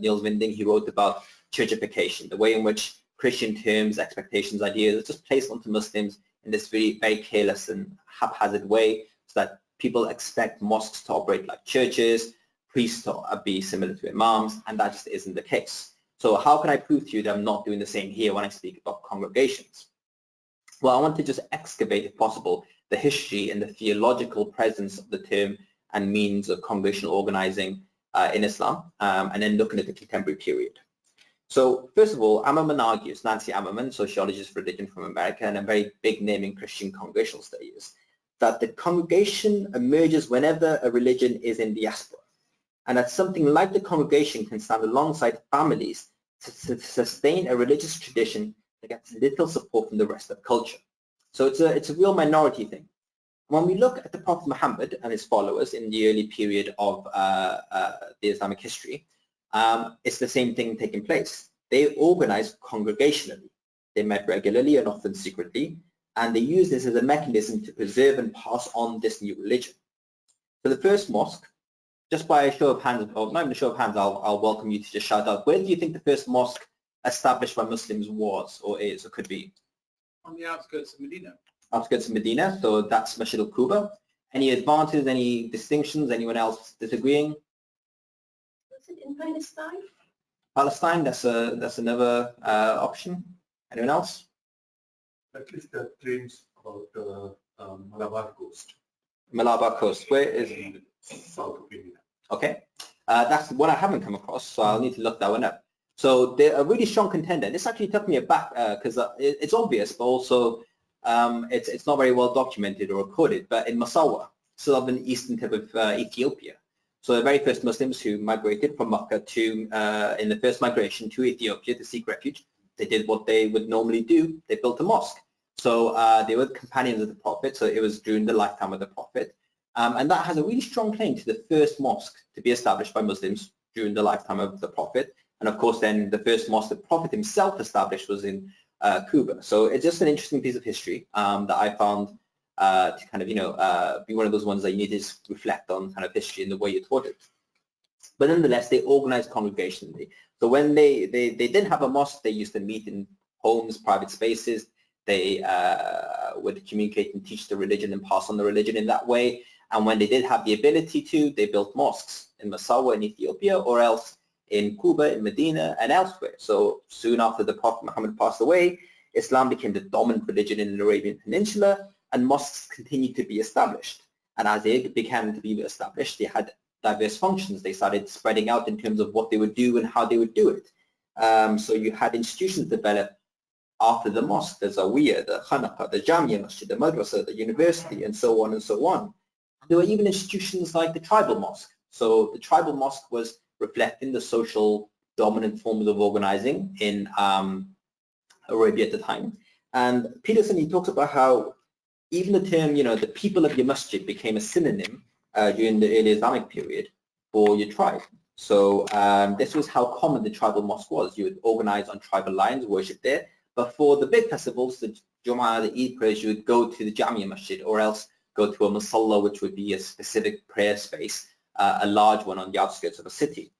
Niels Winding, he wrote about churchification, the way in which Christian terms, expectations, ideas are just placed onto Muslims in this very, very careless and haphazard way, so that people expect mosques to operate like churches, priests to be similar to imams, and that just isn't the case. So how can I prove to you that I'm not doing the same here when I speak about congregations? Well, I want to just excavate, if possible, the history and the theological presence of the term and means of congregational organizing in Islam, and then looking at the contemporary period. So first of all, Ammerman argues, Nancy Ammerman, sociologist of religion from America and a very big name in Christian congregational studies, that the congregation emerges whenever a religion is in diaspora, and that something like the congregation can stand alongside families to sustain a religious tradition that gets little support from the rest of culture. So it's a real minority thing. When we look at the Prophet Muhammad and his followers in the early period of the Islamic history, it's the same thing taking place. They organized congregationally. They met regularly and often secretly, and they used this as a mechanism to preserve and pass on this new religion. So the first mosque, just by a show of hands, or not even a show of hands, I'll welcome you to just shout out, where do you think the first mosque established by Muslims was, or is, or could be? On the outskirts of Medina. Outskirts of Medina, so that's Masjid al-Quba. Any advantages, any distinctions, anyone else disagreeing? Was it in Palestine? Palestine, that's another option. Anyone else? At least there are claims about Malabar coast. Malabar coast, where is it? South of India. Okay, that's one I haven't come across, so I'll need to look that one up. So they're a really strong contender. This actually took me aback because it's obvious, but also it's not very well documented or recorded. But in Massawa, southern eastern tip of Ethiopia, so the very first Muslims who migrated from Mecca to in the first migration to Ethiopia to seek refuge, they did what they would normally do. They built a mosque. So they were companions of the Prophet. So it was during the lifetime of the Prophet. And that has a really strong claim to the first mosque to be established by Muslims during the lifetime of the Prophet. And of course, then the first mosque the Prophet himself established was in Cuba. So it's just an interesting piece of history that I found to kind of, be one of those ones that you need to just reflect on kind of history and the way you taught it. But nonetheless, they organized congregationally. So when they didn't have a mosque, they used to meet in homes, private spaces. They would communicate and teach the religion and pass on the religion in that way. And when they did have the ability to, they built mosques in Massawa in Ethiopia, or else in Cuba, in Medina, and elsewhere. So soon after the Prophet Muhammad passed away, Islam became the dominant religion in the Arabian Peninsula, and mosques continued to be established. And as they began to be established, they had diverse functions. They started spreading out in terms of what they would do and how they would do it. So you had institutions develop after the mosque, the Zawiyah, the Khanaqah, the Jamia Masjid, the Madrasa, the university, and so on and so on. There were even institutions like the tribal mosque. So the tribal mosque was reflecting the social dominant forms of organizing in Arabia at the time. And Peterson, he talks about how even the term, the people of your masjid became a synonym during the early Islamic period for your tribe. So this was how common the tribal mosque was. You would organize on tribal lines, worship there. But for the big festivals, the Jum'ah, the Eid prayers, you would go to the Jamia Masjid or else go to a musalla, which would be a specific prayer space, a large one on the outskirts of a city.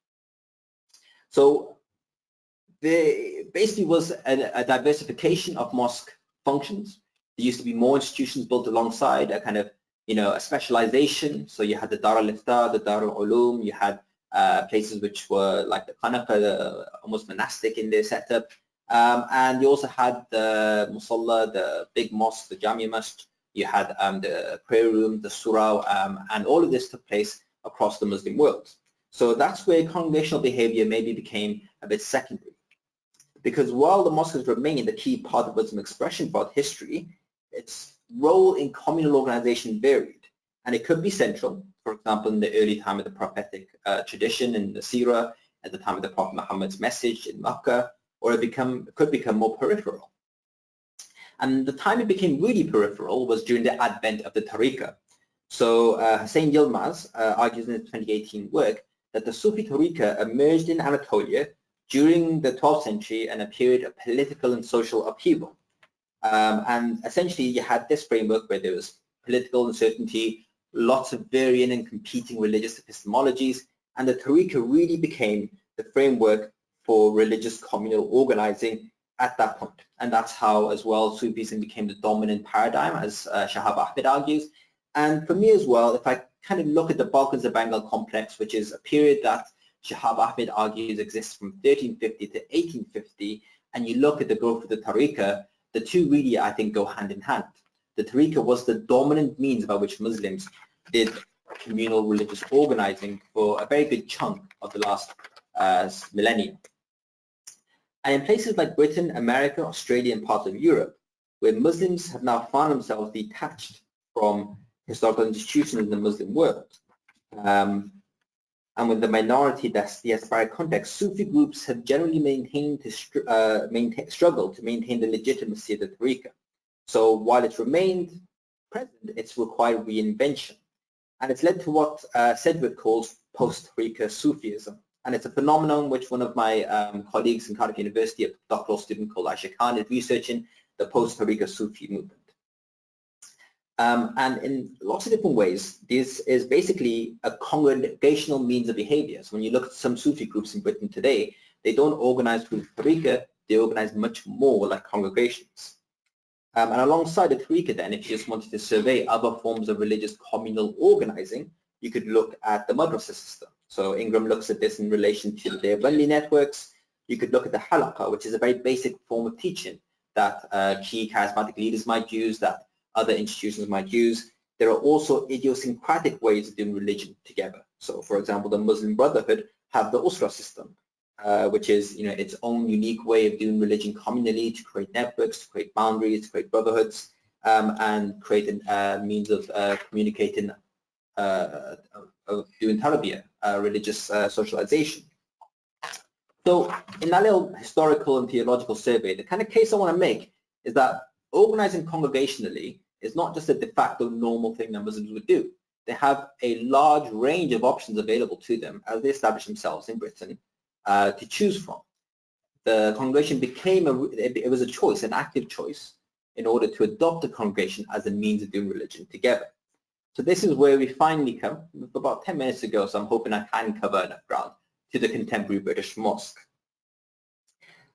So there basically was a diversification of mosque functions. There used to be more institutions built alongside, a kind of, a specialization. So you had the Dar al-Ifta, the Dar al-Ulum, you had places which were like the Qanaqa, almost monastic in their setup. And you also had the Musalla, the big mosque, the Jamia Masjid. You had the prayer room, the surah, and all of this took place across the Muslim world. So that's where congregational behavior maybe became a bit secondary. Because while the mosques remained a key part of Muslim expression throughout history, its role in communal organization varied. And it could be central, for example, in the early time of the prophetic tradition in the Seerah, at the time of the Prophet Muhammad's message in Makkah, or it could become more peripheral. And the time it became really peripheral was during the advent of the Tariqa. So Hussein Yilmaz argues in his 2018 work that the Sufi Tariqa emerged in Anatolia during the 12th century and a period of political and social upheaval. And essentially you had this framework where there was political uncertainty, lots of varying and competing religious epistemologies, and the Tariqa really became the framework for religious communal organizing at that point. And that's how, as well, Sufism became the dominant paradigm, as Shahab Ahmed argues. And for me as well, if I kind of look at the Balkans of Bengal complex, which is a period that Shahab Ahmed argues exists from 1350 to 1850, and you look at the growth of the Tariqa, the two really, I think, go hand in hand. The Tariqa was the dominant means by which Muslims did communal religious organizing for a very good chunk of the last millennium. And in places like Britain, America, Australia, and parts of Europe, where Muslims have now found themselves detached from historical institutions in the Muslim world, and with the minority that's the aspiring context, Sufi groups have generally struggled to maintain the legitimacy of the Tariqa. So while it's remained present, it's required reinvention. And it's led to what Sedgwick calls post-Tariqa Sufism. And it's a phenomenon which one of my colleagues in Cardiff University, a doctoral student called Aisha Khan, is researching, the post-Tariqa Sufi movement. And in lots of different ways, this is basically a congregational means of behavior. So when you look at some Sufi groups in Britain today, they don't organize through Tariqa, they organize much more like congregations. And alongside the Tariqa then, if you just wanted to survey other forms of religious communal organizing, you could look at the madrasa system. So Ingram looks at this in relation to the Deobandi networks. You could look at the halaqah, which is a very basic form of teaching that key charismatic leaders might use, that other institutions might use. There are also idiosyncratic ways of doing religion together. So for example, the Muslim Brotherhood have the Usra system, which is its own unique way of doing religion communally to create networks, to create boundaries, to create brotherhoods, and create a means of communicating, of doing tarbiyah, religious socialization. So in that little historical and theological survey, the kind of case I want to make is that organizing congregationally is not just a de facto normal thing that Muslims would do. They have a large range of options available to them as they establish themselves in Britain to choose from. The congregation became it was a choice, an active choice, in order to adopt the congregation as a means of doing religion together. So this is where we finally come, about 10 minutes ago, so I'm hoping I can cover enough ground, to the contemporary British mosque.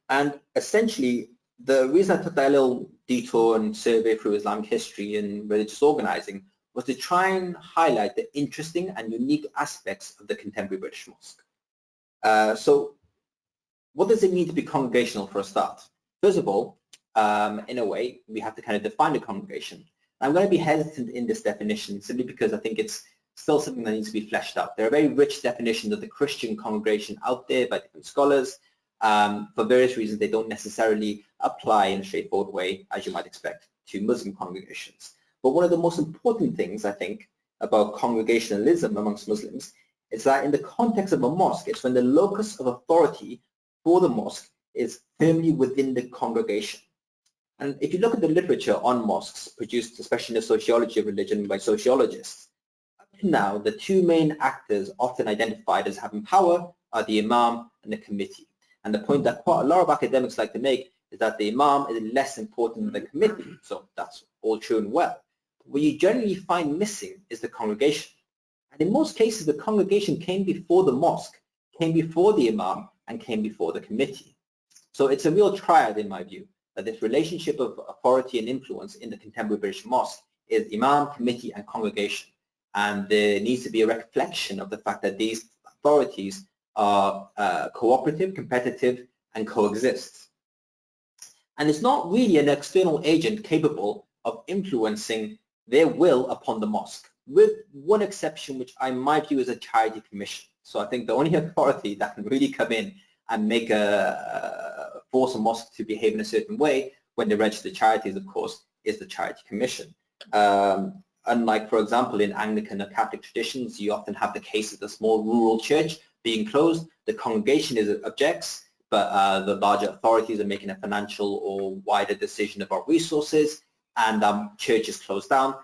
And essentially, the reason I took that little detour and survey through Islamic history and religious organizing was to try and highlight the interesting and unique aspects of the contemporary British mosque. So what does it mean to be congregational for a start? First of all, in a way, we have to kind of define the congregation. I'm going to be hesitant in this definition simply because I think it's still something that needs to be fleshed out. There are very rich definitions of the Christian congregation out there by different scholars. For various reasons, they don't necessarily apply in a straightforward way, as you might expect, to Muslim congregations. But one of the most important things, I think, about congregationalism amongst Muslims is that in the context of a mosque, it's when the locus of authority for the mosque is firmly within the congregation. And if you look at the literature on mosques produced, especially in the sociology of religion by sociologists, up to now, the two main actors often identified as having power are the imam and the committee. And the point that quite a lot of academics like to make is that the imam is less important than the committee. So that's all true and well. What you generally find missing is the congregation. And in most cases, the congregation came before the mosque, came before the imam, and came before the committee. So it's a real triad, in my view, that this relationship of authority and influence in the contemporary British mosque is imam, committee, and congregation. And there needs to be a reflection of the fact that these authorities are cooperative, competitive, and coexist. And it's not really an external agent capable of influencing their will upon the mosque, with one exception, which I might view as a charity commission. So I think the only authority that can really come in and make force a mosque to behave in a certain way when they register charities, of course, is the charity commission. Unlike, for example, in Anglican or Catholic traditions, you often have the case of the small rural church being closed. The congregation objects, but the larger authorities are making a financial or wider decision about resources, and church is closed down.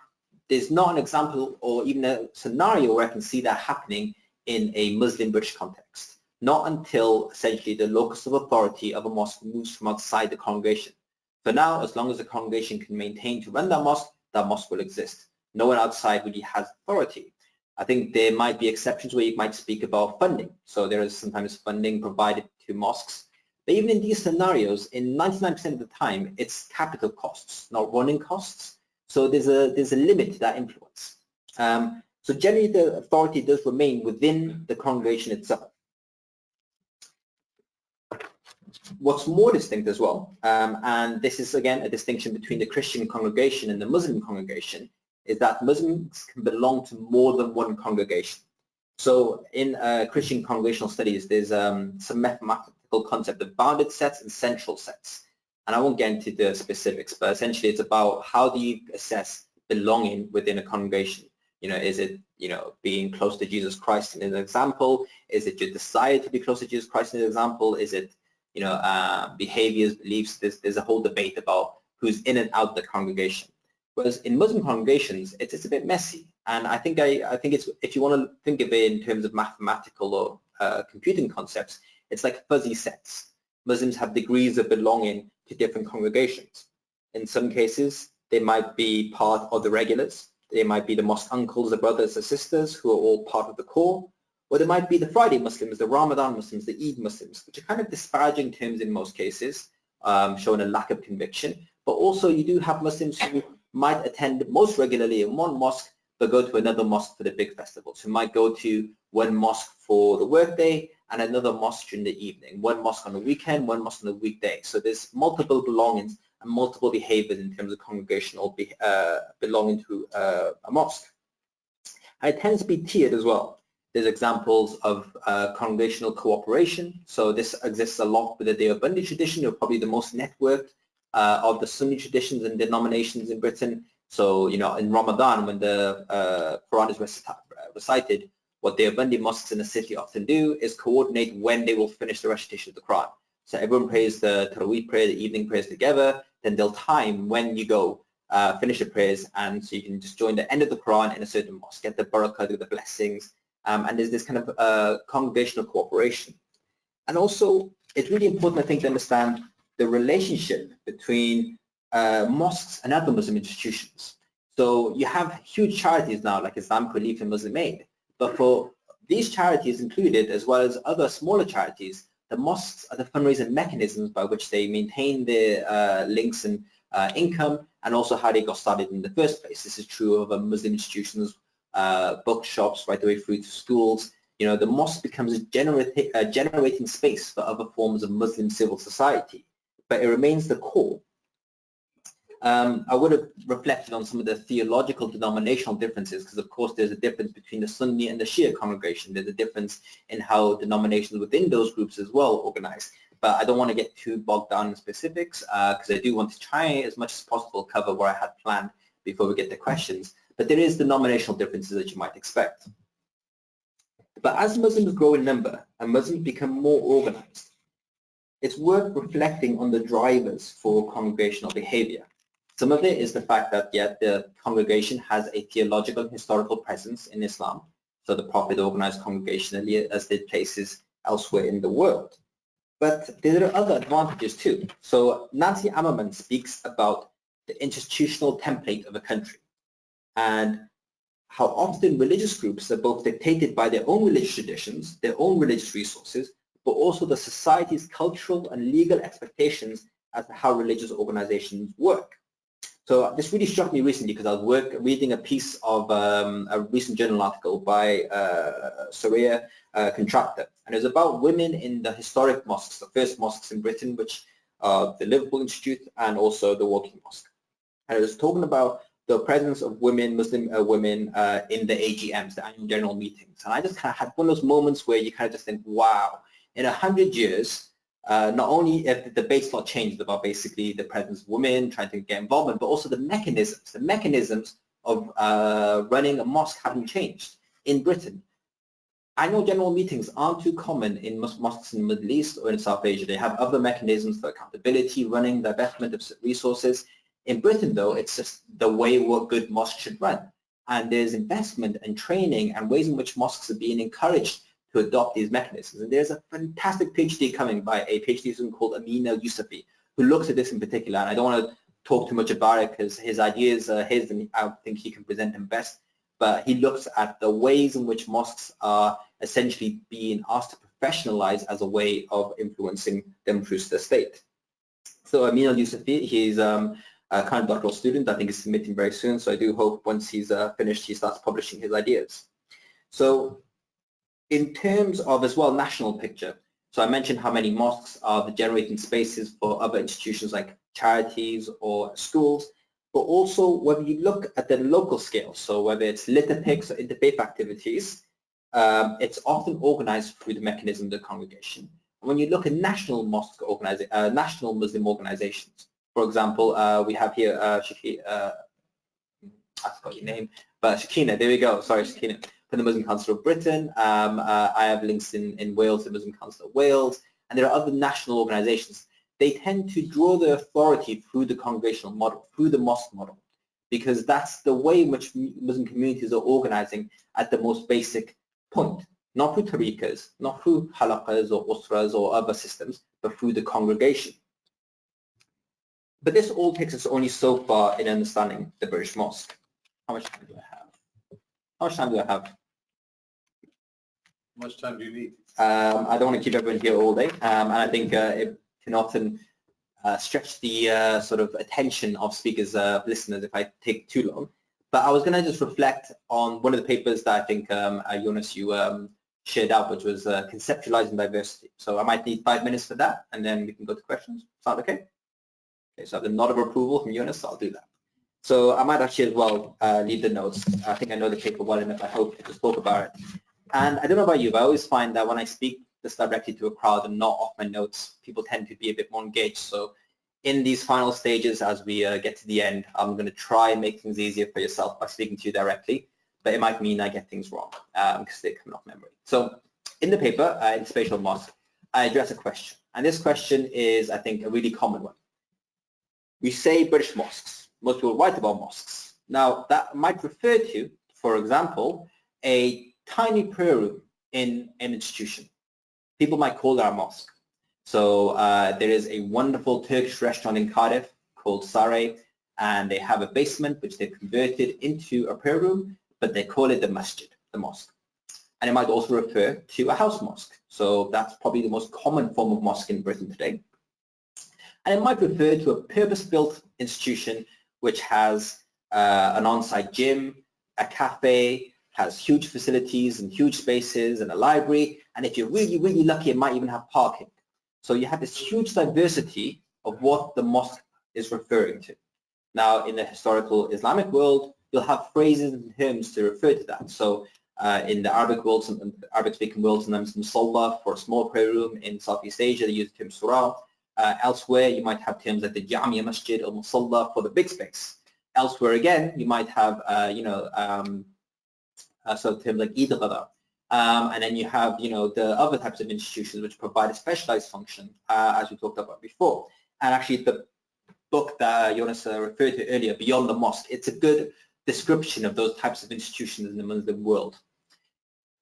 There's not an example or even a scenario where I can see that happening in a Muslim British context. Not until essentially the locus of authority of a mosque moves from outside the congregation. For now, as long as the congregation can maintain to run that mosque will exist. No one outside really has authority. I think there might be exceptions where you might speak about funding. So there is sometimes funding provided to mosques. But even in these scenarios, in 99% of the time, it's capital costs, not running costs. So there's a limit to that influence. So generally, the authority does remain within the congregation itself. What's more distinct as well, and this is again a distinction between the Christian congregation and the Muslim congregation, is that Muslims can belong to more than one congregation. So in Christian congregational studies, there's some mathematical concept of bounded sets and central sets. And I won't get into the specifics, but essentially it's about how do you assess belonging within a congregation. You know, is it, you know, being close to Jesus Christ in an example? Is it your desire to be close to Jesus Christ in an example? Is it, you know, behaviors, beliefs? There's a whole debate about who's in and out the congregation. Whereas in Muslim congregations, it's a bit messy. And I think it's, if you want to think of it in terms of mathematical or computing concepts, it's like fuzzy sets. Muslims have degrees of belonging to different congregations. In some cases, they might be part of the regulars. They might be the mosque uncles, the brothers, the sisters, who are all part of the core. Or there might be the Friday Muslims, the Ramadan Muslims, the Eid Muslims, which are kind of disparaging terms in most cases, showing a lack of conviction. But also you do have Muslims who might attend most regularly in one mosque, but go to another mosque for the big festivals. Who might go to one mosque for the workday and another mosque during the evening, one mosque on the weekend, one mosque on the weekday. So there's multiple belongings and multiple behaviors in terms of congregational belonging to a mosque. And it tends to be tiered as well. There's examples of congregational cooperation. So this exists a lot with the Deobandi tradition. They're probably the most networked of the Sunni traditions and denominations in Britain. So, you know, in Ramadan, when the Quran is recited, what Deobandi mosques in the city often do is coordinate when they will finish the recitation of the Quran. So everyone prays the Taraweeh prayer, the evening prayers together, then they'll time when you go finish the prayers, and so you can just join the end of the Quran in a certain mosque, get the barakah, get the blessings, and there's this kind of congregational cooperation. And also, it's really important, I think, to understand the relationship between mosques and other Muslim institutions. So you have huge charities now, like Islamic Relief and Muslim Aid, but for these charities included, as well as other smaller charities, the mosques are the fundraising mechanisms by which they maintain their links and income, and also how they got started in the first place. This is true of Muslim institutions, bookshops, right the way through to schools. You know, the mosque becomes a generating space for other forms of Muslim civil society, but it remains the core. I would have reflected on some of the theological denominational differences, because of course there's a difference between the Sunni and the Shia congregation. There's a difference in how denominations within those groups as well organize. But I don't want to get too bogged down in specifics, because I do want to try as much as possible cover what I had planned before we get to questions. But there is denominational differences that you might expect. But as Muslims grow in number and Muslims become more organized, it's worth reflecting on the drivers for congregational behavior. Some of it is the fact that, yeah, the congregation has a theological and historical presence in Islam. So the Prophet organized congregationally as did places elsewhere in the world. But there are other advantages too. So Nancy Ammerman speaks about the institutional template of a country and how often religious groups are both dictated by their own religious traditions, their own religious resources, but also the society's cultural and legal expectations as to how religious organizations work. So this really struck me recently because I was reading a piece of a recent journal article by Saria Contractor, and it was about women in the historic mosques, the first mosques in Britain, which are the Liverpool Institute and also the Woking Mosque. And it was talking about the presence of women, Muslim women in the AGMs, the annual general meetings. And I just kind of had one of those moments where you kind of just think, wow, in 100 years, not only have the debates not changed about basically the presence of women trying to get involvement, but also the mechanisms of running a mosque haven't changed. In Britain, annual general meetings aren't too common in mosques in the Middle East or in South Asia. They have other mechanisms for accountability, running, the investment of resources. In Britain, though, it's just the way what good mosques should run. And there's investment and training and ways in which mosques are being encouraged to adopt these mechanisms. And there's a fantastic PhD coming by a PhD student called Amin al-Yusufi, who looks at this in particular. And I don't want to talk too much about it because his ideas are his and I think he can present them best. But he looks at the ways in which mosques are essentially being asked to professionalize as a way of influencing them through the state. So Amin al-Yusufi, he's a kind of doctoral student. I think he's submitting very soon. So I do hope once he's finished, he starts publishing his ideas. So in terms of as well national picture, so I mentioned how many mosques are the generating spaces for other institutions like charities or schools, but also whether you look at the local scale, so whether it's litter picks or interfaith activities, it's often organized through the mechanism of the congregation. And when you look at national mosque national Muslim organizations, for example, we have here I forgot your name, but Shakina, there we go, sorry, Shakina, from the Muslim Council of Britain. I have links in Wales, the Muslim Council of Wales, and there are other national organizations. They tend to draw their authority through the congregational model, through the mosque model, because that's the way in which Muslim communities are organizing at the most basic point, not through tariqas, not through halaqas or usras or other systems, but through the congregation. But this all takes us only so far in understanding the British mosque. How much time do I have? How much time do I have? How much time do you need? I don't want to keep everyone here all day, and I think it can often stretch the sort of attention of speakers, listeners, if I take too long. But I was going to just reflect on one of the papers that I think, Jonas, you shared out, which was conceptualizing diversity. So I might need 5 minutes for that, and then we can go to questions. Sound okay? Okay, so I have the nod of approval from Jonas, so I'll do that. So I might actually as well leave the notes. I think I know the paper well enough, I hope, to talk about it. And I don't know about you, but I always find that when I speak this directly to a crowd and not off my notes, people tend to be a bit more engaged. So in these final stages, as we get to the end, I'm going to try and make things easier for yourself by speaking to you directly, but it might mean I get things wrong because they're coming off memory. So in the paper, in Spatial Mosque, I address a question. And this question is, I think, a really common one. We say British mosques. Most people write about mosques. Now, that might refer to, for example, a tiny prayer room in an institution. People might call that a mosque. So there is a wonderful Turkish restaurant in Cardiff called Saray, and they have a basement which they've converted into a prayer room, but they call it the masjid, the mosque. And it might also refer to a house mosque. So that's probably the most common form of mosque in Britain today. And it might refer to a purpose-built institution which has an on-site gym, a cafe, has huge facilities and huge spaces and a library. And if you're really, really lucky, it might even have parking. So you have this huge diversity of what the mosque is referring to. Now, in the historical Islamic world, you'll have phrases and terms to refer to that. So in the Arabic world, Arabic-speaking world, sometimes musalla for a small prayer room. In Southeast Asia, they use the term surah. Elsewhere, you might have terms like the Jamia Masjid or Musalla for the big space. Elsewhere again, you might have, so terms like Eid al-Ghada. And then you have, the other types of institutions which provide a specialized function, as we talked about before. And actually, the book that Jonas referred to earlier, Beyond the Mosque, it's a good description of those types of institutions in the Muslim world.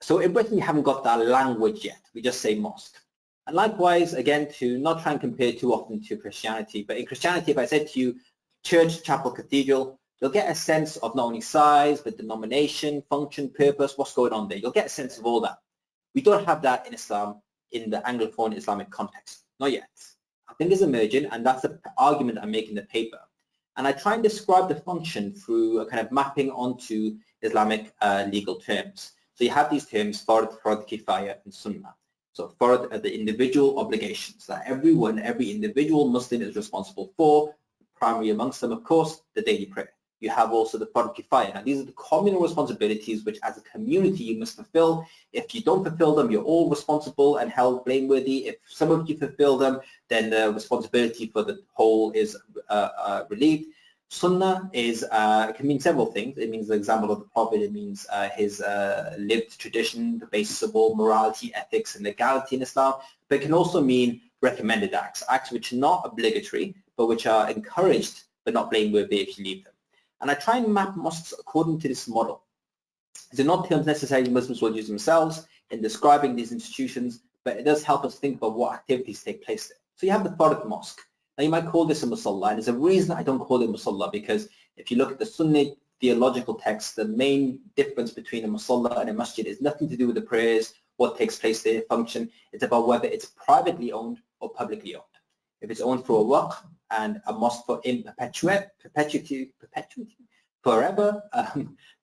So in Britain, you haven't got that language yet. We just say mosque. And likewise, again, to not try and compare too often to Christianity, but in Christianity, if I said to you, church, chapel, cathedral, you'll get a sense of not only size, but denomination, function, purpose, what's going on there. You'll get a sense of all that. We don't have that in Islam, in the Anglophone Islamic context. Not yet. I think it's emerging, and that's the argument I make in the paper. And I try and describe the function through a kind of mapping onto Islamic legal terms. So you have these terms, fard, kifaya, and sunnah. So fard are the individual obligations that every individual Muslim is responsible for, primary amongst them, of course, the daily prayer. You have also the fard kifaya. Now, these are the communal responsibilities which as a community you must fulfill. If you don't fulfill them, you're all responsible and held blameworthy. If some of you fulfill them, then the responsibility for the whole is relieved. Sunnah is can mean several things. It means the example of the Prophet. It means his lived tradition, the basis of all morality, ethics, and legality in Islam. But it can also mean recommended acts, acts which are not obligatory, but which are encouraged, but not blameworthy if you leave them. And I try and map mosques according to this model. These are not terms necessarily Muslims will use themselves in describing these institutions, but it does help us think about what activities take place there. So you have the Fard mosque. Now you might call this a musalla, and there's a reason I don't call it musalla, because if you look at the Sunni theological text, the main difference between a musalla and a masjid is nothing to do with the prayers, what takes place there, function. It's about whether it's privately owned or publicly owned. If it's owned for a waqf and a mosque for in perpetuity, forever,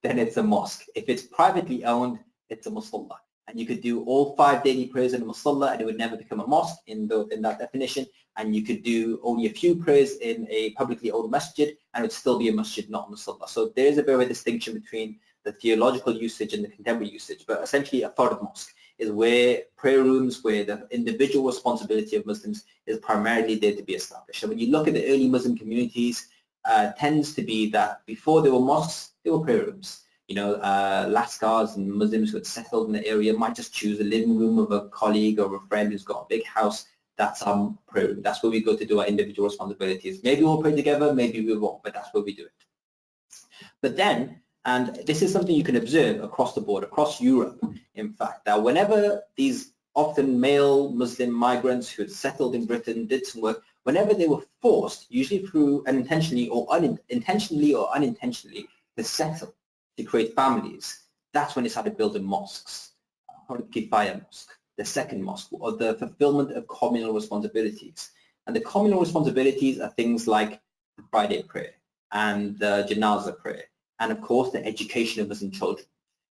then it's a mosque. If it's privately owned, it's a musalla. And you could do all 5 daily prayers in a musalla and it would never become a mosque in that definition. And you could do only a few prayers in a publicly owned masjid and it would still be a masjid, not a musalla. So there is a bit of a distinction between the theological usage and the contemporary usage. But essentially a fard mosque is where prayer rooms, where the individual responsibility of Muslims is primarily there to be established. And when you look at the early Muslim communities, tends to be that before there were mosques, there were prayer rooms. Lascars and Muslims who had settled in the area might just choose a living room of a colleague or a friend who's got a big house. That's our prayer room. That's where we go to do our individual responsibilities. Maybe we'll pray together, maybe we won't, but that's where we do it. But then, and this is something you can observe across the board, across Europe, in fact, that whenever these often male Muslim migrants who had settled in Britain did some work, whenever they were forced, usually through unintentionally or unintentionally, to settle, to create families, that's when they started building mosques, or the Kifaya Mosque, the second mosque, or the fulfillment of communal responsibilities. And the communal responsibilities are things like the Friday prayer and the Janazah prayer, and of course the education of Muslim children.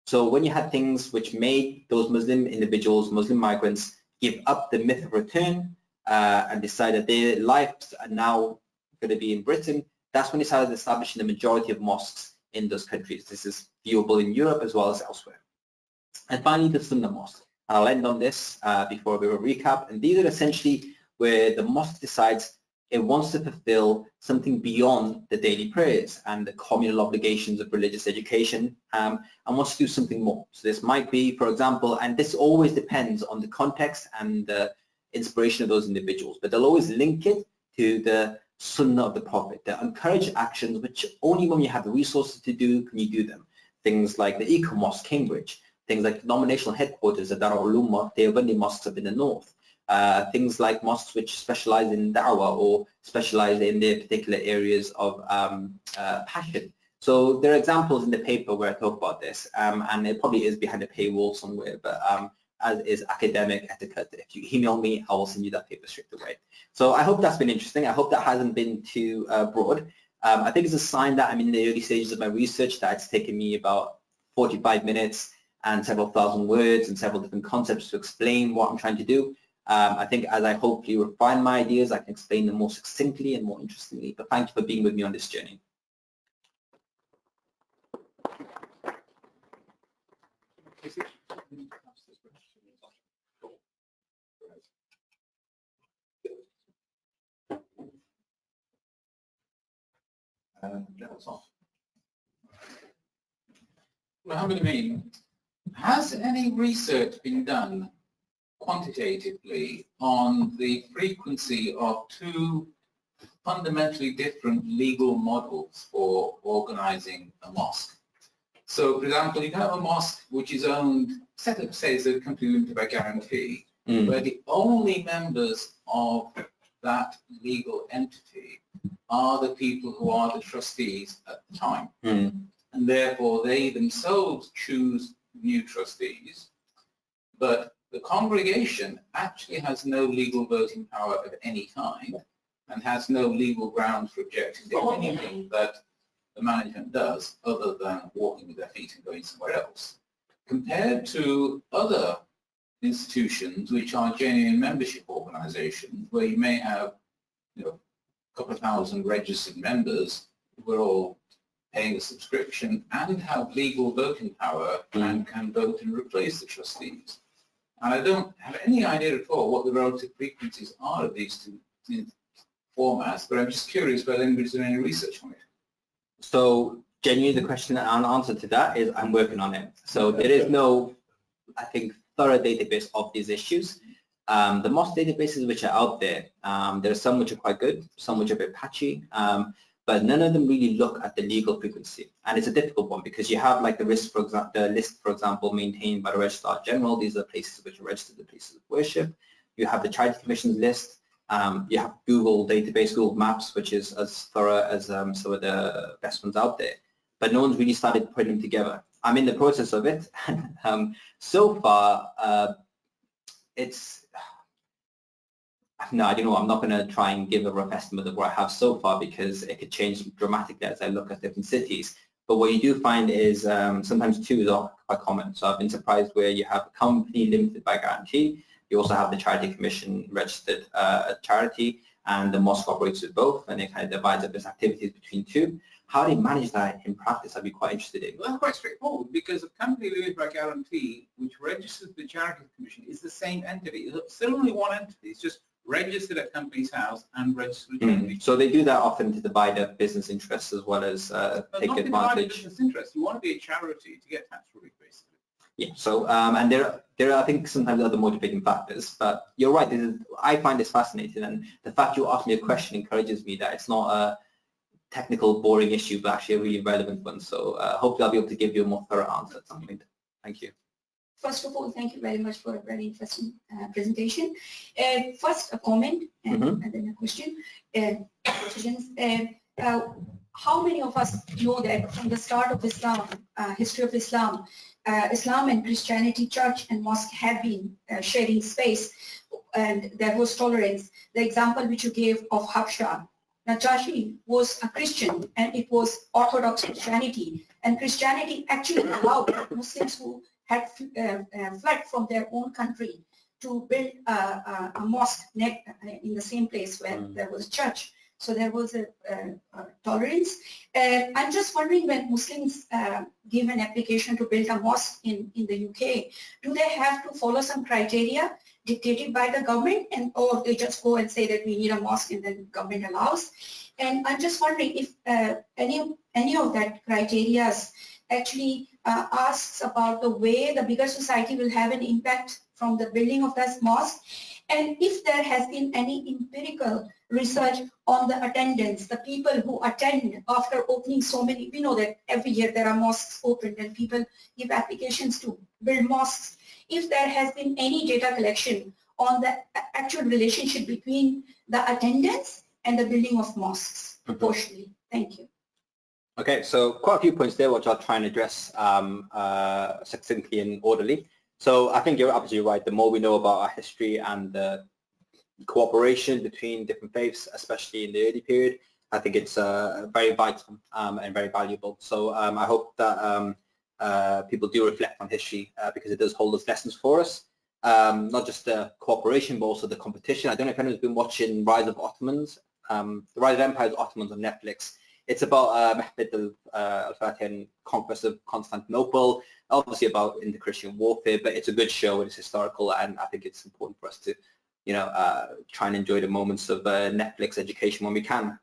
So when you had things which made those Muslim individuals, Muslim migrants, give up the myth of return and decide that their lives are now going to be in Britain, that's when they started establishing the majority of mosques in those countries. This is viewable in Europe as well as elsewhere. And finally, the Sunnah mosque. I'll end on this before we will recap. And these are essentially where the mosque decides it wants to fulfill something beyond the daily prayers and the communal obligations of religious education and wants to do something more. So this might be, for example, and this always depends on the context and the inspiration of those individuals, but they'll always link it to the Sunnah of the Prophet. They encourage actions which only when you have the resources to do can you do them. Things like the Ecumenical Mosque, Cambridge, things like denominational headquarters at Darul Ulum, Deobandi mosques up in the north, things like mosques which specialize in da'wah or specialize in their particular areas of passion. So there are examples in the paper where I talk about this, and it probably is behind a paywall somewhere, but as is academic etiquette. If you email me, I will send you that paper straight away. So I hope that's been interesting. I hope that hasn't been too broad. I think it's a sign that I'm in the early stages of my research, that it's taken me about 45 minutes and several thousand words and several different concepts to explain what I'm trying to do. I think as I hopefully refine my ideas, I can explain them more succinctly and more interestingly. But thank you for being with me on this journey. Well, how many mean? Has any research been done quantitatively on the frequency of two fundamentally different legal models for organizing a mosque? So, for example, you have a mosque which is owned, set up, say, as a company limited by guarantee, where the only members of that legal entity are the people who are the trustees at the time. And therefore, they themselves choose new trustees, but the congregation actually has no legal voting power of any kind and has no legal grounds for objecting to anything that the management does other than walking with their feet and going somewhere else. Compared to other institutions which are genuine membership organizations where you may have, a couple of thousand registered members who are all paying a subscription and have legal voting power and can vote and replace the trustees. And I don't have any idea at all what the relative frequencies are of these two formats, but I'm just curious whether anybody's done any research on it. So genuinely the question and answer to that is I'm working on it. So there is no, I think, thorough database of these issues. The mosque databases which are out there, there are some which are quite good, some which are a bit patchy, but none of them really look at the legal frequency. And it's a difficult one because you have like the list, for example, maintained by the Registrar General. These are places which are registered, the places of worship. You have the Charity Commission's list. You have Google database, Google Maps, which is as thorough as some of the best ones out there. But no one's really started putting them together. I'm in the process of it. So far, no, I don't know. I'm not going to try and give a rough estimate of what I have so far because it could change dramatically as I look at different cities. But what you do find is sometimes two are quite common. So I've been surprised where you have a company limited by guarantee. You also have the Charity Commission registered charity, and the mosque operates with both, and it kind of divides up its activities between two. How do you manage that in practice? I'd be quite interested in. Well, that's quite straightforward because a company limited by guarantee, which registers the Charity Commission, is the same entity. It's still only one entity. It's just registered at company's house and registered with charity. So they do that often to divide up business interests as well as take not advantage. Business interests. You want to be a charity to get tax relief, basically. Yeah. So and there are I think sometimes other motivating factors, but you're right. I find this fascinating, and the fact you asked me a question encourages me that it's not a technical, boring issue, but actually a really relevant one. So hopefully I'll be able to give you a more thorough answer at some point. Thank you. First of all, thank you very much for a very interesting presentation. First, a comment and then a question. How many of us know that from the start of Islam, history of Islam, Islam and Christianity, church and mosque have been sharing space, and there was tolerance. The example which you gave of Habsha, Najashi was a Christian and it was Orthodox Christianity, and Christianity actually allowed Muslims who had fled from their own country to build a mosque in the same place where there was a church. So there was a tolerance. I'm just wondering, when Muslims give an application to build a mosque in the UK, do they have to follow some criteria dictated by the government, or they just go and say that we need a mosque and then government allows? And I'm just wondering if any of that criteria actually asks about the way the bigger society will have an impact from the building of that mosque, and if there has been any empirical research on the attendance, the people who attend after opening so many. We know that every year there are mosques opened and people give applications to build mosques. If there has been any data collection on the actual relationship between the attendance and the building of mosques proportionally. Thank you. Okay, so quite a few points there which I'll try and address succinctly and orderly. So I think you're absolutely right. The more we know about our history and the cooperation between different faiths, especially in the early period, I think it's very vital and very valuable. So I hope that people do reflect on history because it does hold us lessons for us. Not just the cooperation, but also the competition. I don't know if anyone's been watching Rise of Ottomans, the Rise of Empires Ottomans on Netflix. It's about Mehmed al-Fatih and conquest of Constantinople, obviously about in the Christian warfare, but it's a good show and it's historical, and I think it's important for us to, try and enjoy the moments of Netflix education when we can.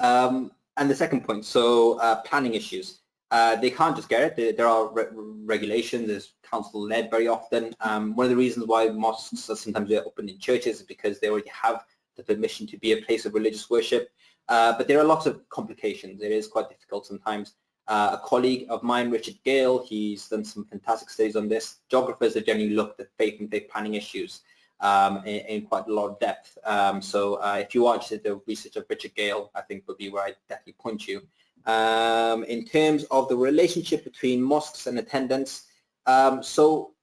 And the second point, so planning issues. they can't just get it. There are regulations. There's council-led very often. One of the reasons why mosques are sometimes open in churches is because they already have the permission to be a place of religious worship. But there are lots of complications. It is quite difficult sometimes. A colleague of mine, Richard Gale, he's done some fantastic studies on this. Geographers have generally looked at faith and faith planning issues in quite a lot of depth. So if you watch the research of Richard Gale, I think would be where I definitely point you. In terms of the relationship between mosques and attendance, so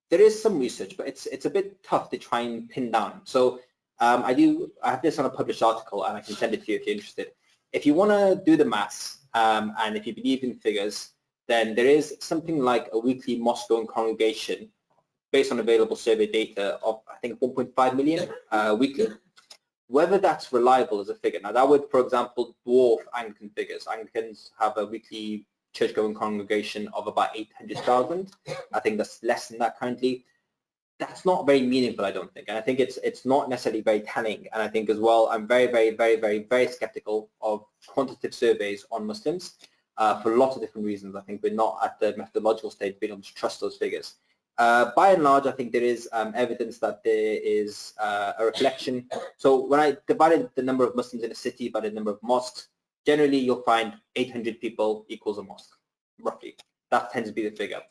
there is some research, but it's a bit tough to try and pin down. So I have this on a published article, and I can send it to you if you're interested. If you want to do the maths, and if you believe in figures, then there is something like a weekly mosque-going congregation based on available survey data of, I think, 1.5 million weekly. Whether that's reliable as a figure. Now, that would, for example, dwarf Anglican figures. Anglicans have a weekly church-going congregation of about 800,000. I think that's less than that currently. That's not very meaningful, I don't think. And I think it's not necessarily very telling. And I think as well, I'm very, very, very, very, very skeptical of quantitative surveys on Muslims for lots of different reasons. I think we're not at the methodological stage being able to trust those figures. By and large, I think there is evidence that there is a reflection. So when I divided the number of Muslims in a city by the number of mosques, generally you'll find 800 people equals a mosque, roughly. That tends to be the figure.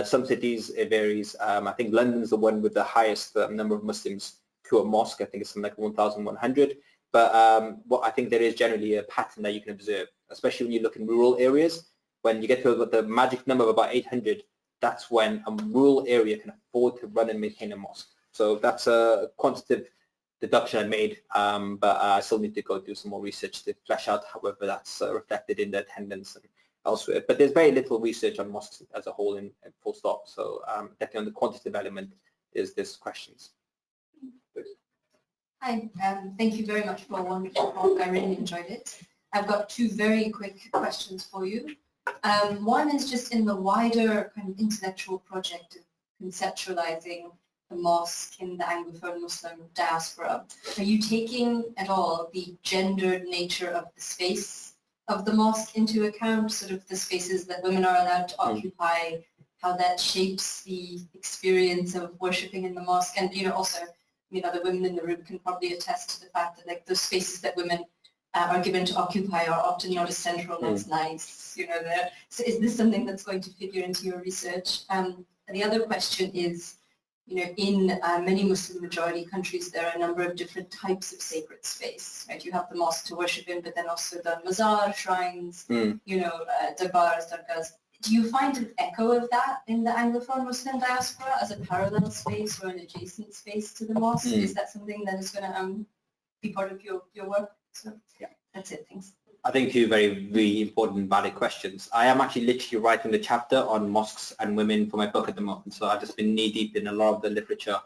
Some cities, it varies. I think London's the one with the highest number of Muslims to a mosque. I think it's something like 1,100. But what I think there is generally a pattern that you can observe, especially when you look in rural areas. When you get to the magic number of about 800, that's when a rural area can afford to run and maintain a mosque. So that's a quantitative deduction I made, but I still need to go do some more research to flesh out however that's reflected in the attendance and elsewhere. But there's very little research on mosques as a whole in full stop. So definitely on the quantitative element is this questions. Hi, thank you very much for a wonderful talk. I really enjoyed it. I've got two very quick questions for you. One is just in the wider kind of intellectual project of conceptualizing the mosque in the Anglophone Muslim diaspora. Are you taking at all the gendered nature of the space of the mosque into account, sort of the spaces that women are allowed to occupy, how that shapes the experience of worshipping in the mosque? And, you know, also, other women in the room can probably attest to the fact that, like, those spaces that women are given to occupy are often not as central, not as nice, there. So is this something that's going to figure into your research? And the other question is, in many Muslim majority countries, there are a number of different types of sacred space, right? You have the mosque to worship in, but then also the mazar, shrines, darbars, dargahs. Do you find an echo of that in the Anglophone Muslim diaspora as a parallel space or an adjacent space to the mosque? Is that something that is going to be part of your work? So yeah, that's it. Thanks. I think two very, very important, valid questions. I am actually literally writing the chapter on mosques and women for my book at the moment. So I've just been knee-deep in a lot of the literature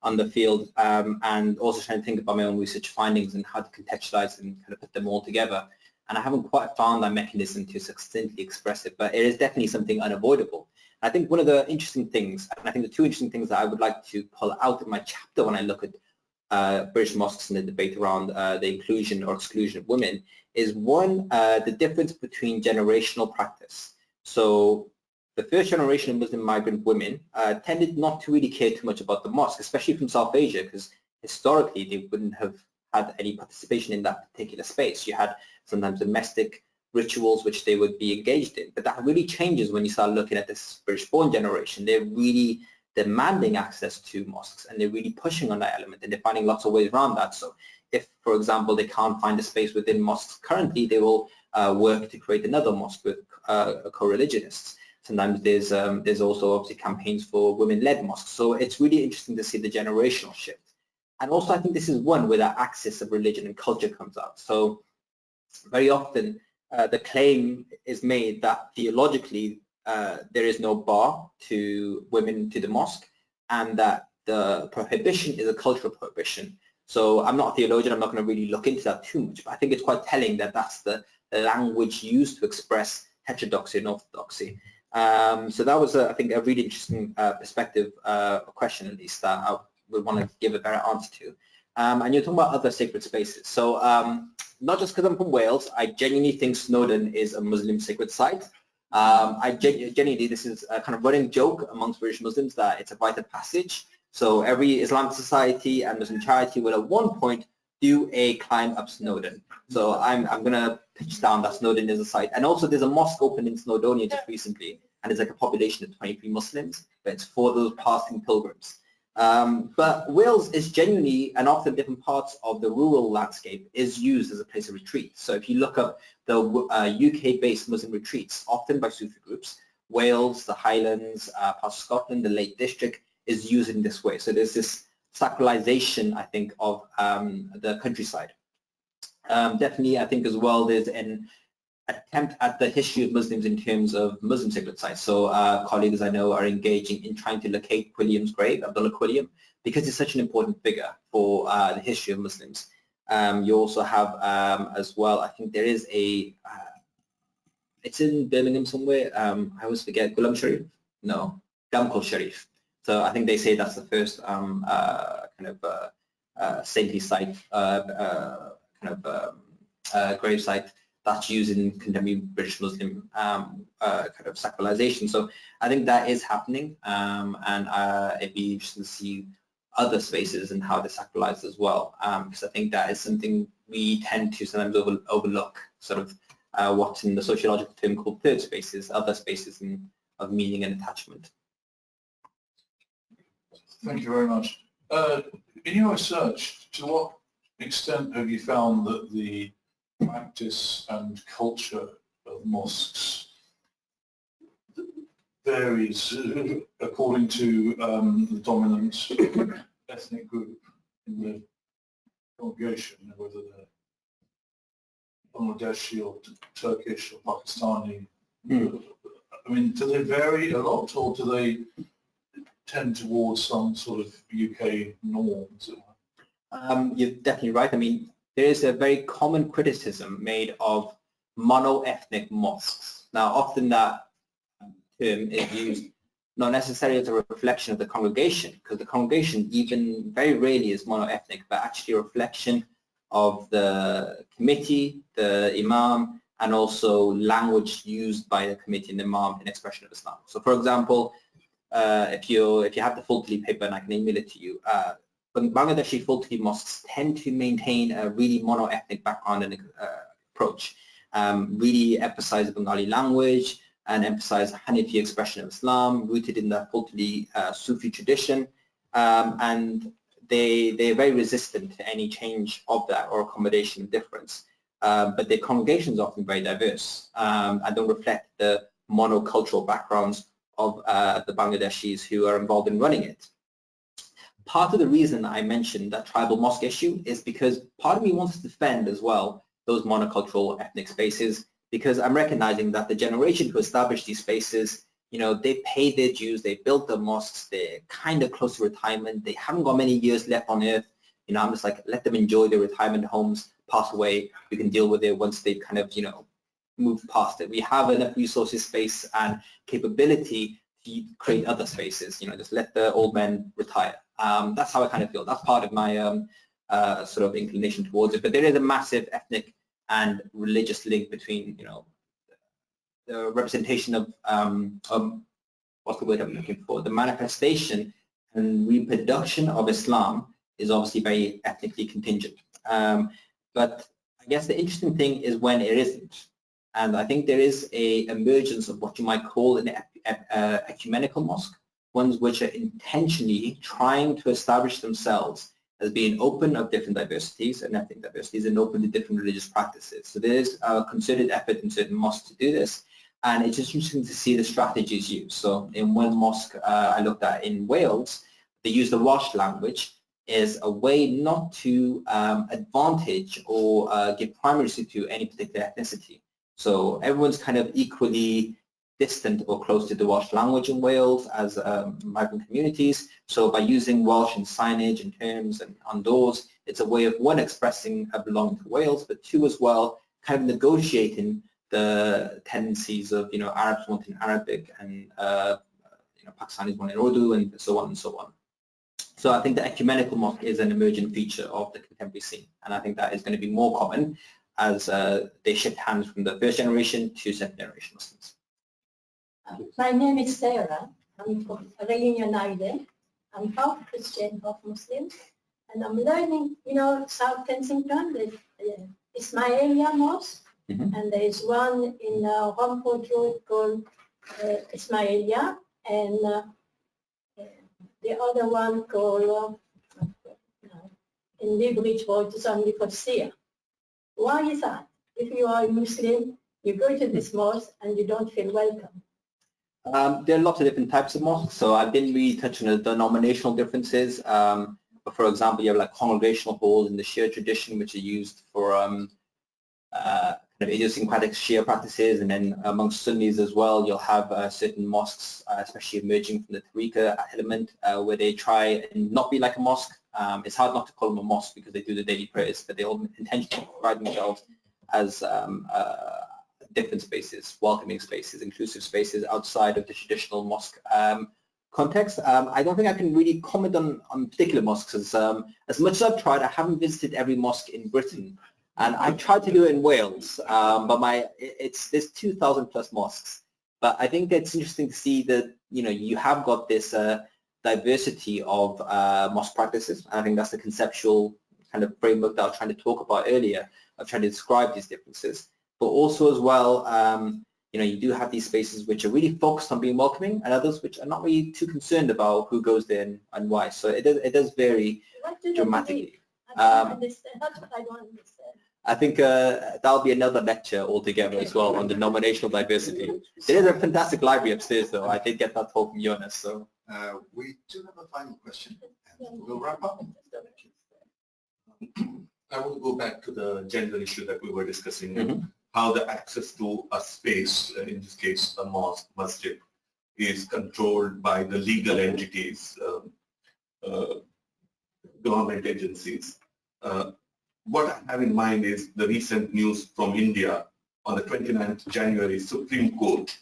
on the field and also trying to think about my own research findings and how to contextualize and kind of put them all together. And I haven't quite found that mechanism to succinctly express it, but it is definitely something unavoidable. I think one of the interesting things, and I think the two interesting things that I would like to pull out of my chapter when I look at British mosques and the debate around the inclusion or exclusion of women is one, the difference between generational practice. So the first generation of Muslim migrant women tended not to really care too much about the mosque, especially from South Asia, because historically they wouldn't have had any participation in that particular space. You had sometimes domestic rituals which they would be engaged in, but that really changes when you start looking at this British-born generation. They're really demanding access to mosques and they're really pushing on that element and they're finding lots of ways around that. So if, for example, they can't find a space within mosques currently, they will work to create another mosque with co-religionists. Sometimes there's also obviously campaigns for women-led mosques. So it's really interesting to see the generational shift. And also I think this is one where that axis of religion and culture comes out. So very often the claim is made that theologically there is no bar to women to the mosque and that the prohibition is a cultural prohibition. So I'm not a theologian, I'm not going to really look into that too much, but I think it's quite telling that that's the language used to express heterodoxy and orthodoxy. So that was, I think, a really interesting perspective, a question at least, that I would want to give a better answer to. and you're talking about other sacred spaces. So not just because I'm from Wales, I genuinely think Snowdon is a Muslim sacred site. I genuinely, this is a kind of running joke amongst British Muslims that it's a rite of passage. So every Islamic society and Muslim charity will at one point do a climb up Snowdon. So I'm going to pitch down that Snowdon is a site. And also there's a mosque opened in Snowdonia just recently, and there's like a population of 23 Muslims, but it's for those passing pilgrims. But Wales is genuinely, and often different parts of the rural landscape, is used as a place of retreat. So if you look up the UK-based Muslim retreats, often by Sufi groups, Wales, the Highlands, parts of Scotland, the Lake District, is used in this way. So there's this sacralization, I think, of the countryside. Definitely, I think as well, there's an attempt at the history of Muslims in terms of Muslim sacred sites. So colleagues I know are engaging in trying to locate Quilliam's grave, Abdullah Quilliam, because he's such an important figure for the history of Muslims. You also have as well, I think there is a, it's in Birmingham somewhere, I always forget, Ghulam Sharif? No, Gamkol Sharif. So I think they say that's the first saintly site, grave site that's used in contemporary British Muslim kind of sacralization. So I think that is happening, and it'd be interesting to see other spaces and how they're sacralized as well, because I think that is something we tend to sometimes overlook, sort of what's in the sociological term called third spaces, other spaces of meaning and attachment. Thank you very much. In your research, to what extent have you found that the practice and culture of mosques varies according to the dominant ethnic group in the congregation, whether they're Bangladeshi or Turkish or Pakistani? I mean, do they vary a lot, or do they tend towards some sort of UK norms? You're definitely right. I mean, there is a very common criticism made of mono-ethnic mosques. Now, often that term is used not necessarily as a reflection of the congregation, because the congregation even very rarely is mono-ethnic, but actually a reflection of the committee, the imam, and also language used by the committee and the imam in expression of Islam. So, for example, if you have the full-to-lead paper, and I can email it to you, Bangladeshi full-to-lead mosques tend to maintain a really mono-ethnic background and approach, really emphasize the Bengali language and emphasize Hanafi expression of Islam, rooted in the full-to-lead Sufi tradition, and they're very resistant to any change of that or accommodation of difference. But their congregations are often very diverse and don't reflect the monocultural backgrounds of the Bangladeshis who are involved in running it. Part of the reason I mentioned that tribal mosque issue is because part of me wants to defend as well those monocultural ethnic spaces, because I'm recognizing that the generation who established these spaces, you know, they paid their dues, they built the mosques, they're kind of close to retirement, they haven't got many years left on earth. You know, I'm just like, let them enjoy their retirement homes, pass away, we can deal with it once they've kind of, you know, moved past it. We have enough resources, space, and capability to create other spaces, you know, just let the old men retire. That's how I kind of feel. That's part of my sort of inclination towards it. But there is a massive ethnic and religious link between, you know, the representation of what's the word I'm looking for? The manifestation and reproduction of Islam is obviously very ethnically contingent. But I guess the interesting thing is when it isn't. And I think there is a emergence of what you might call an ecumenical mosque, ones which are intentionally trying to establish themselves as being open of different diversities and ethnic diversities and open to different religious practices. So there is a concerted effort in certain mosques to do this, and it's just interesting to see the strategies used. So in one mosque I looked at in Wales, they use the Welsh language as a way not to advantage or give primacy to any particular ethnicity. So everyone's kind of equally distant or close to the Welsh language in Wales as migrant communities. So by using Welsh in signage and terms and on doors, it's a way of, one, expressing a belonging to Wales, but two, as well, kind of negotiating the tendencies of, you know, Arabs wanting Arabic and, you know, Pakistanis wanting Urdu and so on and so on. So I think the ecumenical mosque is an emergent feature of the contemporary scene, and I think that is going to be more common as they shift hands from the first generation to second generation Muslims. My name is Sarah. I'm from Reunion Island. I'm half Christian, half Muslim, and I'm learning, South Kensington, there's Ismailia Mosque, and there is one in Romford Road called Ismailia, and the other one called in Newbridge Road is only for Shia. Why is that? If you are a Muslim, you go to this mosque and you don't feel welcome. There are lots of different types of mosques, so I didn't really touch on the denominational differences. But for example, you have like congregational halls in the Shia tradition, which are used for kind of idiosyncratic Shia practices, and then amongst Sunnis as well, you'll have certain mosques, especially emerging from the Rica element, where they try and not be like a mosque. It's hard not to call them a mosque because they do the daily prayers, but they all intentionally provide themselves as different spaces, welcoming spaces, inclusive spaces outside of the traditional mosque context. I don't think I can really comment on particular mosques as much as I've tried. I haven't visited every mosque in Britain, and I tried to do it in Wales, but there's 2,000 plus mosques. But I think it's interesting to see that you have got this diversity of mosque practices. I think that's the conceptual kind of framework that I was trying to talk about earlier. I've tried to describe these differences. But also as well, you do have these spaces which are really focused on being welcoming, and others which are not really too concerned about who goes there and why. So it does vary dramatically. I don't understand. That's what I don't understand. I think that'll be another lecture altogether as well on denominational diversity. There is a fantastic library upstairs, though. I did get that talk from Jonas. So we do have a final question, and we'll wrap up. I want to go back to the gender issue that we were discussing. How the access to a space, in this case a mosque, masjid, is controlled by the legal entities, government agencies. What I have in mind is the recent news from India on the 29th January, Supreme Court,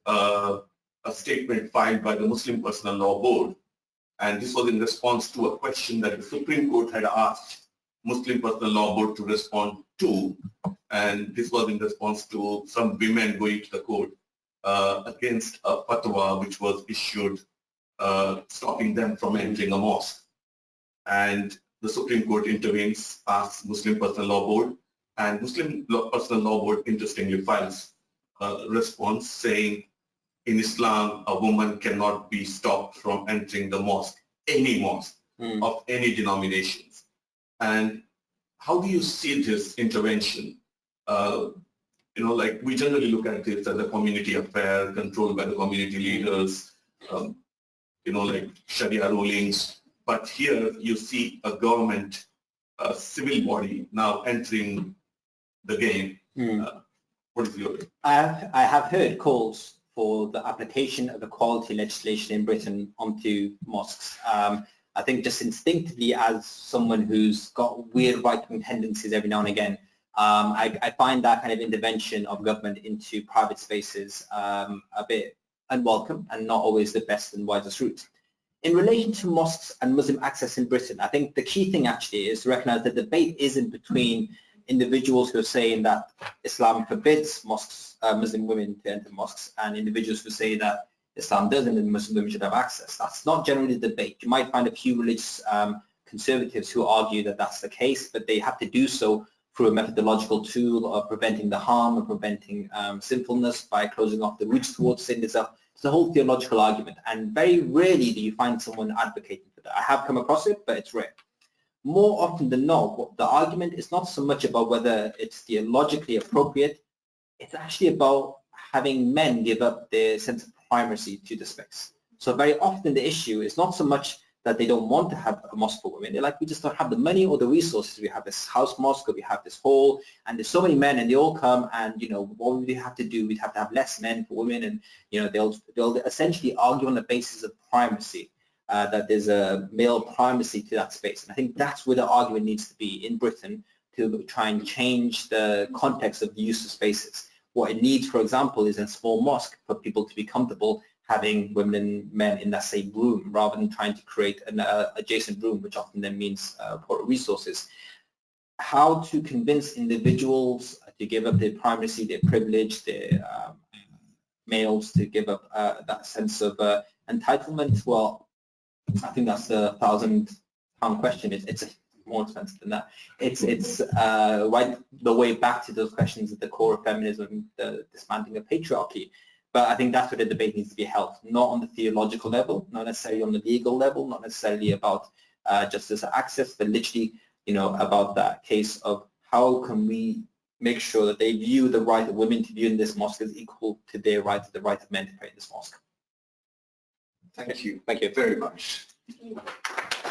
a statement filed by the Muslim Personal Law Board, and this was in response to a question that the Supreme Court had asked Muslim Personal Law Board to respond to, and this was in response to some women going to the court against a fatwa which was issued stopping them from entering a mosque. And the Supreme Court intervenes, asks Muslim Personal Law Board, and Muslim Personal Law Board interestingly files a response saying, in Islam, a woman cannot be stopped from entering the mosque, any mosque of any denominations. And how do you see this intervention? Like we generally look at this as a community affair controlled by the community leaders, like Sharia rulings. But here you see a government, a civil body now entering the game. What is your? I have heard calls for the application of equality legislation in Britain onto mosques. I think just instinctively, as someone who's got weird right-wing tendencies every now and again, I find that kind of intervention of government into private spaces a bit unwelcome and not always the best and wisest route. In relation to mosques and Muslim access in Britain, I think the key thing actually is to recognize that the debate isn't between individuals who are saying that Islam forbids mosques, Muslim women to enter mosques, and individuals who say that Islam doesn't and Muslim women should have access. That's not generally the debate. You might find a few religious conservatives who argue that that's the case, but they have to do so through a methodological tool of preventing the harm and preventing sinfulness by closing off the routes towards sin. It's a whole theological argument, and very rarely do you find someone advocating for that. I have come across it, but it's rare. More often than not, the argument is not so much about whether it's theologically appropriate, it's actually about having men give up their sense of primacy to the space. So very often the issue is not so much that they don't want to have a mosque for women. They're like, we just don't have the money or the resources. We have this house mosque, or we have this hall, and there's so many men, and they all come, and what would we have to do? We'd have to have less men for women, and they'll essentially argue on the basis of primacy, that there's a male primacy to that space. And I think that's where the argument needs to be in Britain to try and change the context of the use of spaces. What it needs, for example, is a small mosque for people to be comfortable having women and men in that same room rather than trying to create an adjacent room, which often then means poorer resources. How to convince individuals to give up their primacy, their privilege, their males to give up that sense of entitlement? Well, I think that's the £1,000 question. It's more expensive than that. It's right the way back to those questions at the core of feminism, the dismantling of patriarchy. But I think that's where the debate needs to be held, not on the theological level, not necessarily on the legal level, not necessarily about justice access, but literally, about that case of how can we make sure that they view the right of women to be in this mosque as equal to their right, to the right of men to pray in this mosque. Thank you. Thank you very much. Thank you.